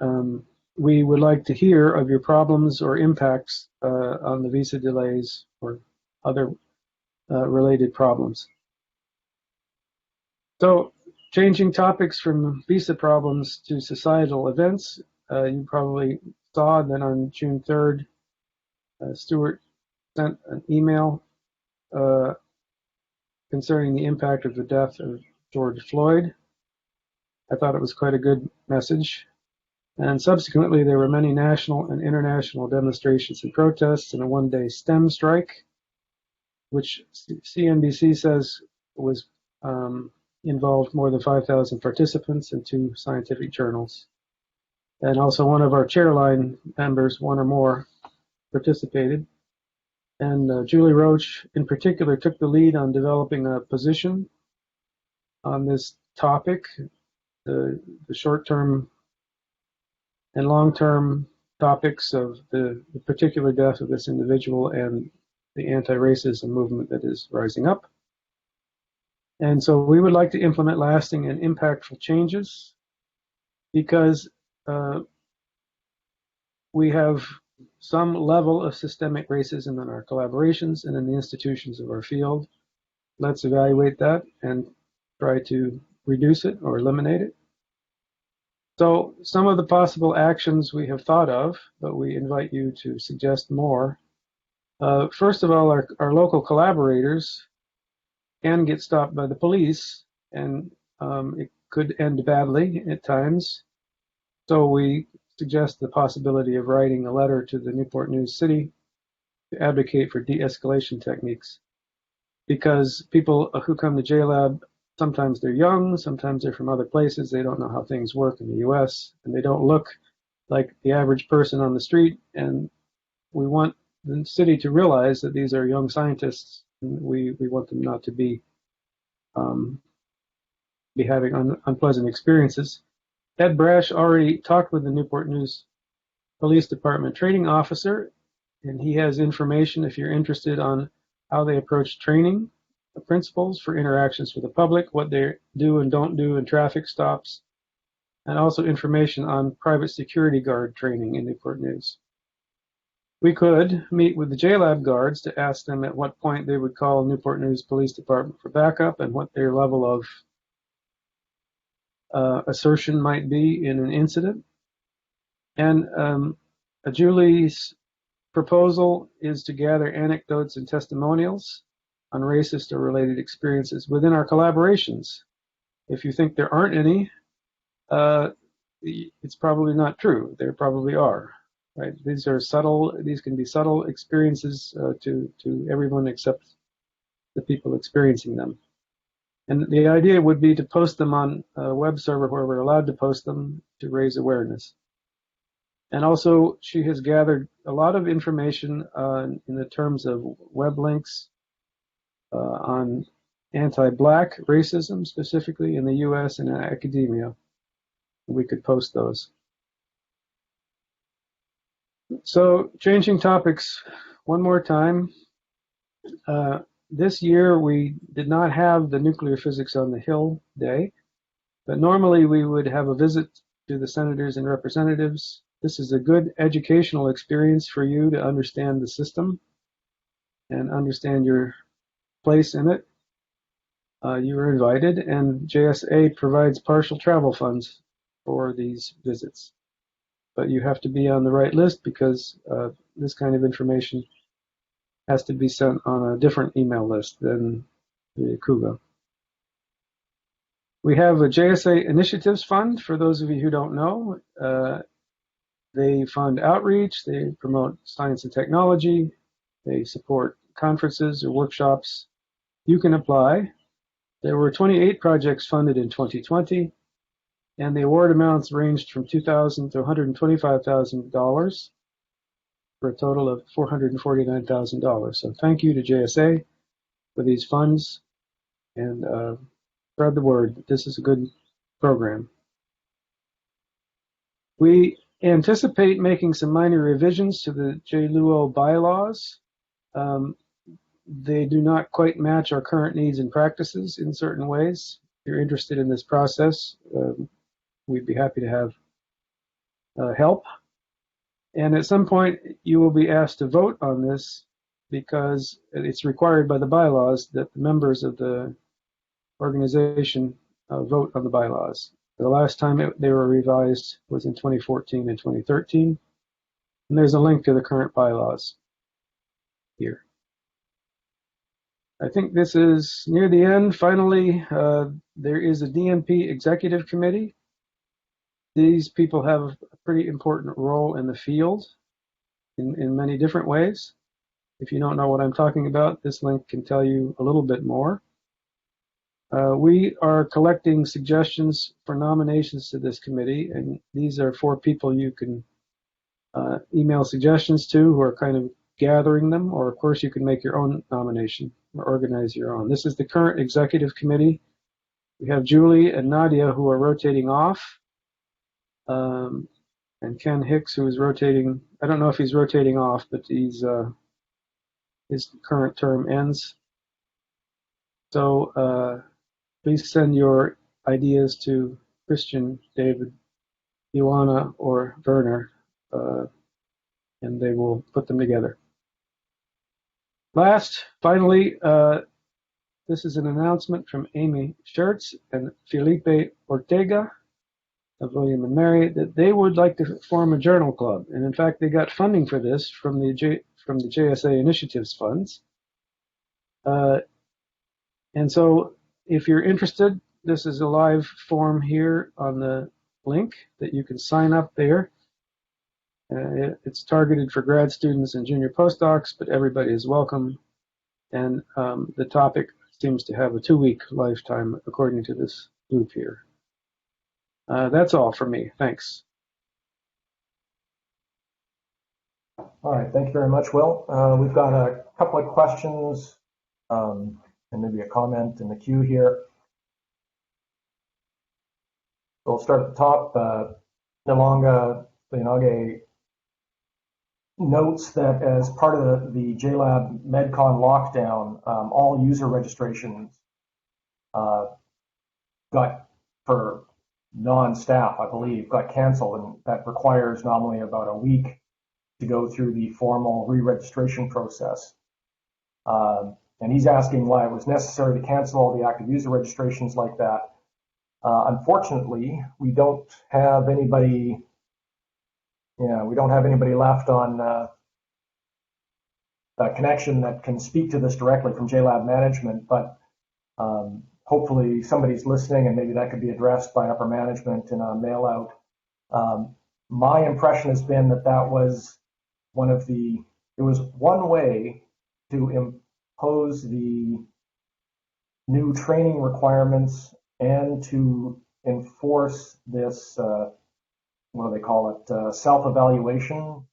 we would like to hear of your problems or impacts on the visa delays or other related problems. So, changing topics from visa problems to societal events, you probably saw that on June 3rd, Stewart sent an email concerning the impact of the death of George Floyd. I thought it was quite a good message. And subsequently, there were many national and international demonstrations and protests and a one-day STEM strike, which CNBC says was involved more than 5,000 participants and 2 scientific journals. And also one of our chairline members, one or more, participated. And Julie Roach, in particular, took the lead on developing a position on this topic. the short-term and long-term topics of the particular death of this individual and the anti-racism movement that is rising up. And so we would like to implement lasting and impactful changes because we have some level of systemic racism in our collaborations and in the institutions of our field. Let's evaluate that and try to reduce it or eliminate it. So some of the possible actions we have thought of, but we invite you to suggest more. First of all, our local collaborators can get stopped by the police, and it could end badly at times. So we suggest the possibility of writing a letter to the Newport News City to advocate for de-escalation techniques. Because people who come to JLAB, sometimes they're young, sometimes they're from other places, they don't know how things work in the US, and they don't look like the average person on the street, and we want the city to realize that these are young scientists, and we want them not to be having unpleasant experiences. Ed Brash already talked with the Newport News Police Department training officer, and he has information if you're interested on how they approach training, the principles for interactions with the public, what they do and don't do in traffic stops, and also information on private security guard training in Newport News. We could meet with the JLAB guards to ask them at what point they would call Newport News Police Department for backup and what their level of assertion might be in an incident. And Julie's proposal is to gather anecdotes and testimonials on racist or related experiences within our collaborations. If you think there aren't any, it's probably not true. There probably are, right? These can be subtle experiences to everyone except the people experiencing them. And the idea would be to post them on a web server where we're allowed to post them to raise awareness. And also, she has gathered a lot of information in the terms of web links on anti-Black racism, specifically in the US and in academia. We could post those. So, changing topics one more time. This year, we did not have the Nuclear Physics on the Hill Day, but normally we would have a visit to the senators and representatives. This is a good educational experience for you to understand the system and understand your place in it. You are invited, and JSA provides partial travel funds for these visits. But you have to be on the right list because this kind of information has to be sent on a different email list than the KUGA. We have a JSA Initiatives Fund, for those of you who don't know. They fund outreach, they promote science and technology, they support conferences or workshops. You can apply. There were 28 projects funded in 2020, and the award amounts ranged from $2,000 to $125,000 for a total of $449,000. So thank you to JSA for these funds, and spread the word that this is a good program. We anticipate making some minor revisions to the JLUO bylaws. They do not quite match our current needs and practices in certain ways. If you're interested in this process, we'd be happy to have help. And at some point, you will be asked to vote on this because it's required by the bylaws that the members of the organization vote on the bylaws. The last time they were revised was in 2014 and 2013. And there's a link to the current bylaws here. I think this is near the end. Finally, there is a DNP executive committee. These people have a pretty important role in the field in many different ways. If you don't know what I'm talking about, this link can tell you a little bit more. We are collecting suggestions for nominations to this committee, and these are 4 people you can email suggestions to who are kind of gathering them, or of course you can make your own nomination or organize your own. This is the current executive committee. We have Julie and Nadia who are rotating off, and Ken Hicks who is rotating. I don't know if he's rotating off, but his current term ends. So please send your ideas to Christian, David, Ioana, or Werner, and they will put them together. Finally, this is an announcement from Amy Schertz and Felipe Ortega of William and Mary that they would like to form a journal club, and in fact, they got funding for this from the JSA Initiatives funds. And so, if you're interested, this is a live form here on the link that you can sign up there. It's targeted for grad students and junior postdocs, but everybody is welcome. And the topic seems to have a 2-week lifetime, according to this group here. That's all from me. Thanks. All right, thank you very much, Will. We've got a couple of questions and maybe a comment in the queue here. So we'll start at the top. Nalanga Leonage notes that as part of the JLAB MedCon lockdown, all user registrations got, for non-staff, I believe, got canceled, and that requires normally about a week to go through the formal re-registration process. And he's asking why it was necessary to cancel all the active user registrations like that. Unfortunately, we don't have anybody. We don't have anybody left on a connection that can speak to this directly from JLAB management, but hopefully somebody's listening and maybe that could be addressed by upper management in a mail out. My impression has been that that was it was one way to impose the new training requirements and to enforce this, what do they call it, self-evaluation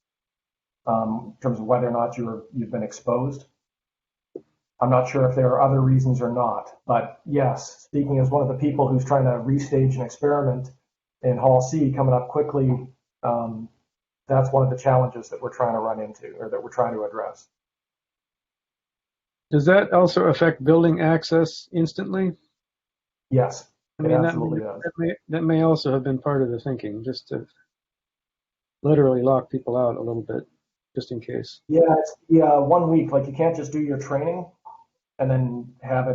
in terms of whether or not you've been exposed. I'm not sure if there are other reasons or not, but yes, speaking as one of the people who's trying to restage an experiment in Hall C coming up quickly, that's one of the challenges that we're trying to run into, or that we're trying to address. Does that also affect building access instantly? Yes, I mean, that may also have been part of the thinking, just to literally lock people out a little bit, just in case. Yeah, it's 1 week. Like, you can't just do your training and then have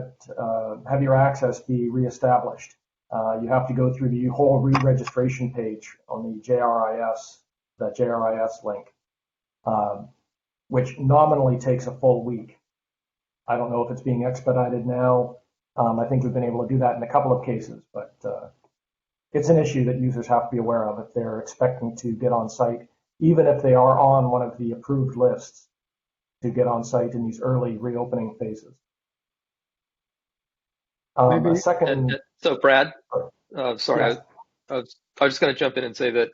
your access be reestablished. You have to go through the whole re-registration page on the JRIS link, which nominally takes a full week. I don't know if it's being expedited now. I think we've been able to do that in a couple of cases, but it's an issue that users have to be aware of if they're expecting to get on site, even if they are on one of the approved lists to get on site in these early reopening phases. A second. So Brad, sorry, yes. I was just going to jump in and say that,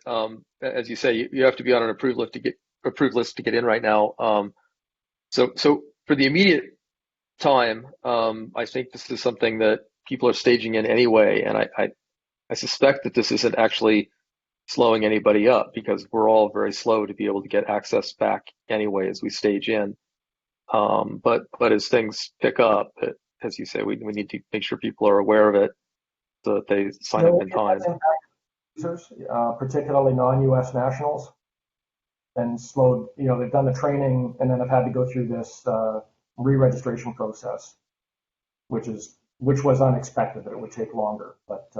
as you say, you have to be on an approved list to get in right now. So for the immediate time, I think this is something that people are staging in anyway, and I suspect that this isn't actually slowing anybody up, because we're all very slow to be able to get access back anyway as we stage in. But as things pick up, as you say, we need to make sure people are aware of it so that they sign up in time. Users, particularly non-U.S. nationals, and slowed. They've done the training and then have had to go through this re-registration process, which was unexpected that it would take longer, but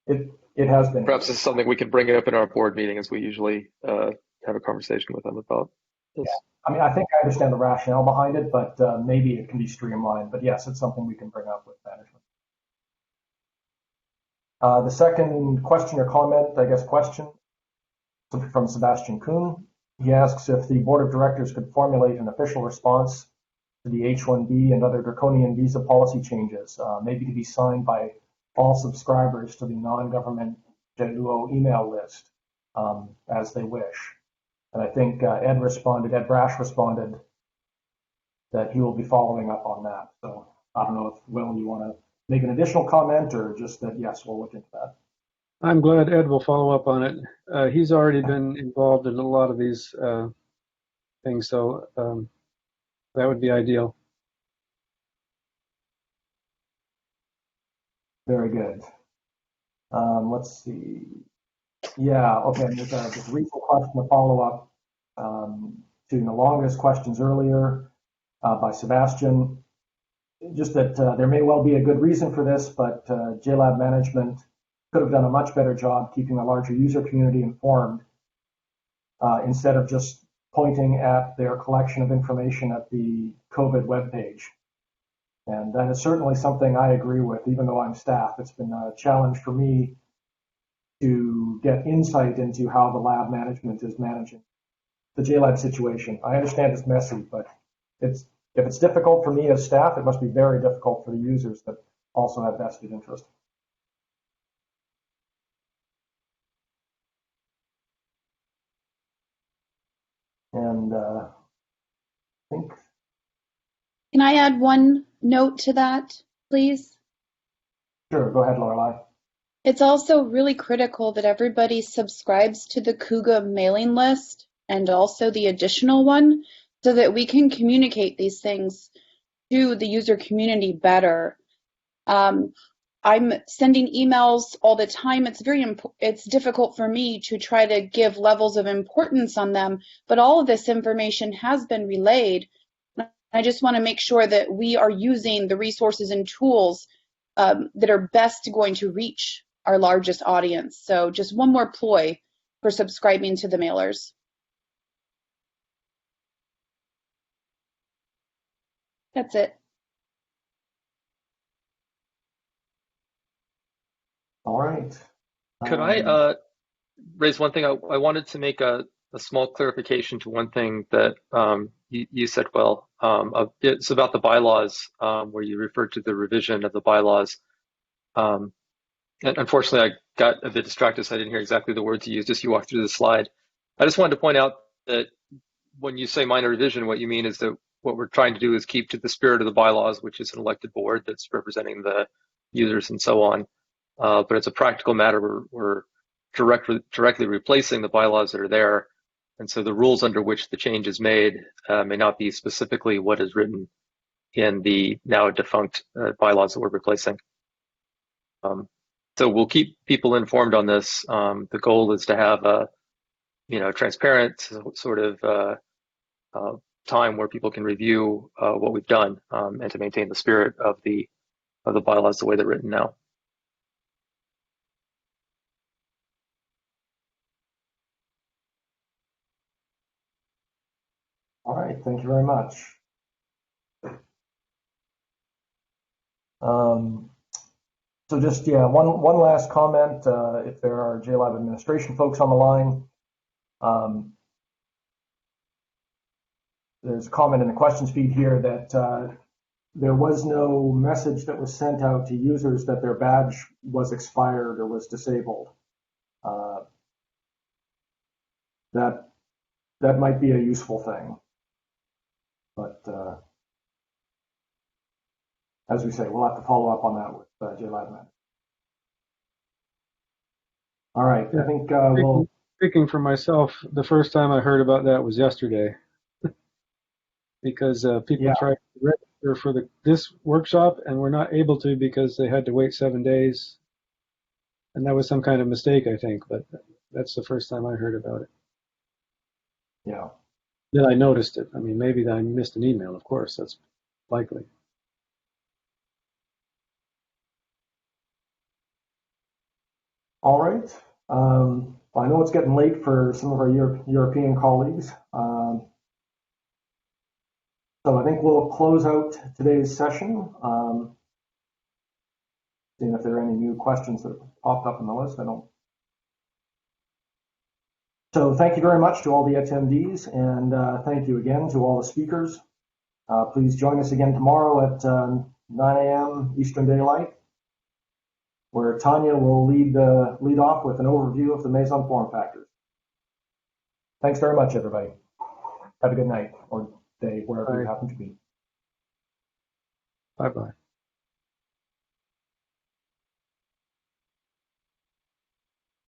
it has been. Perhaps this is something we can bring up in our board meeting, as we usually have a conversation with them about this. Yeah. I mean, I think I understand the rationale behind it, but maybe it can be streamlined. But yes, it's something we can bring up with management. The second question or comment, question from Sebastian Kuhn. He asks if the board of directors could formulate an official response to the H-1B and other draconian visa policy changes, maybe to be signed by all subscribers to the non-government JLUO email list as they wish. And I think Ed Brash responded that he will be following up on that. So I don't know if, Will, you want to make an additional comment or just that, yes, we'll look into that. I'm glad Ed will follow up on it. He's already been involved in a lot of these things, so that would be ideal. Very good. Let's see. Yeah, okay, there's a recent question to follow up to the longest questions earlier by Sebastian. Just that there may well be a good reason for this, but JLAB management could have done a much better job keeping the larger user community informed instead of just pointing at their collection of information at the COVID webpage. And that is certainly something I agree with, even though I'm staff. It's been a challenge for me to get insight into how the lab management is managing the JLAB situation. I understand it's messy, but if it's difficult for me as staff, it must be very difficult for the users that also have vested interest. And I think. Can I add one note to that, please? Sure, go ahead, Lorelei. It's also really critical that everybody subscribes to the KUGA mailing list and also the additional one so that we can communicate these things to the user community better. I'm sending emails all the time. It's difficult for me to try to give levels of importance on them, but all of this information has been relayed. I just want to make sure that we are using the resources and tools that are best going to reach our largest audience. So just one more ploy for subscribing to the mailers. That's it. All right. Could I raise one thing? I wanted to make a small clarification to one thing that you said, Will. It's about the bylaws, where you referred to the revision of the bylaws. And unfortunately, I got a bit distracted, so I didn't hear exactly the words you used as you walked through the slide. I just wanted to point out that when you say minor revision, what you mean is that what we're trying to do is keep to the spirit of the bylaws, which is an elected board that's representing the users and so on. But it's a practical matter. We're directly replacing the bylaws that are there. And so the rules under which the change is made may not be specifically what is written in the now defunct bylaws that we're replacing. So we'll keep people informed on this. The goal is to have a transparent sort of time where people can review what we've done and to maintain the spirit of the bylaws the way they're written now. All right, thank you very much. So just, one last comment, if there are JLAB administration folks on the line. There's a comment in the questions feed here that there was no message that was sent out to users that their badge was expired or was disabled. That might be a useful thing. But as we say, we'll have to follow up on that with JLAB man. All right, I think we'll. Speaking for myself, the first time I heard about that was yesterday, because people tried to register for this workshop and were not able to because they had to wait 7 days, and that was some kind of mistake, I think. But that's the first time I heard about it. Yeah. Then I noticed it. I mean, maybe I missed an email. Of course, that's likely. All right. I know it's getting late for some of our European colleagues. So I think we'll close out today's session. Seeing if there are any new questions that popped up on the list. I don't. So thank you very much to all the attendees, and thank you again to all the speakers. Please join us again tomorrow at 9 a.m. Eastern Daylight, where Tanya will lead off with an overview of the Meson form factors. Thanks very much, everybody. Have a good night or day, wherever you happen to be. Bye-bye.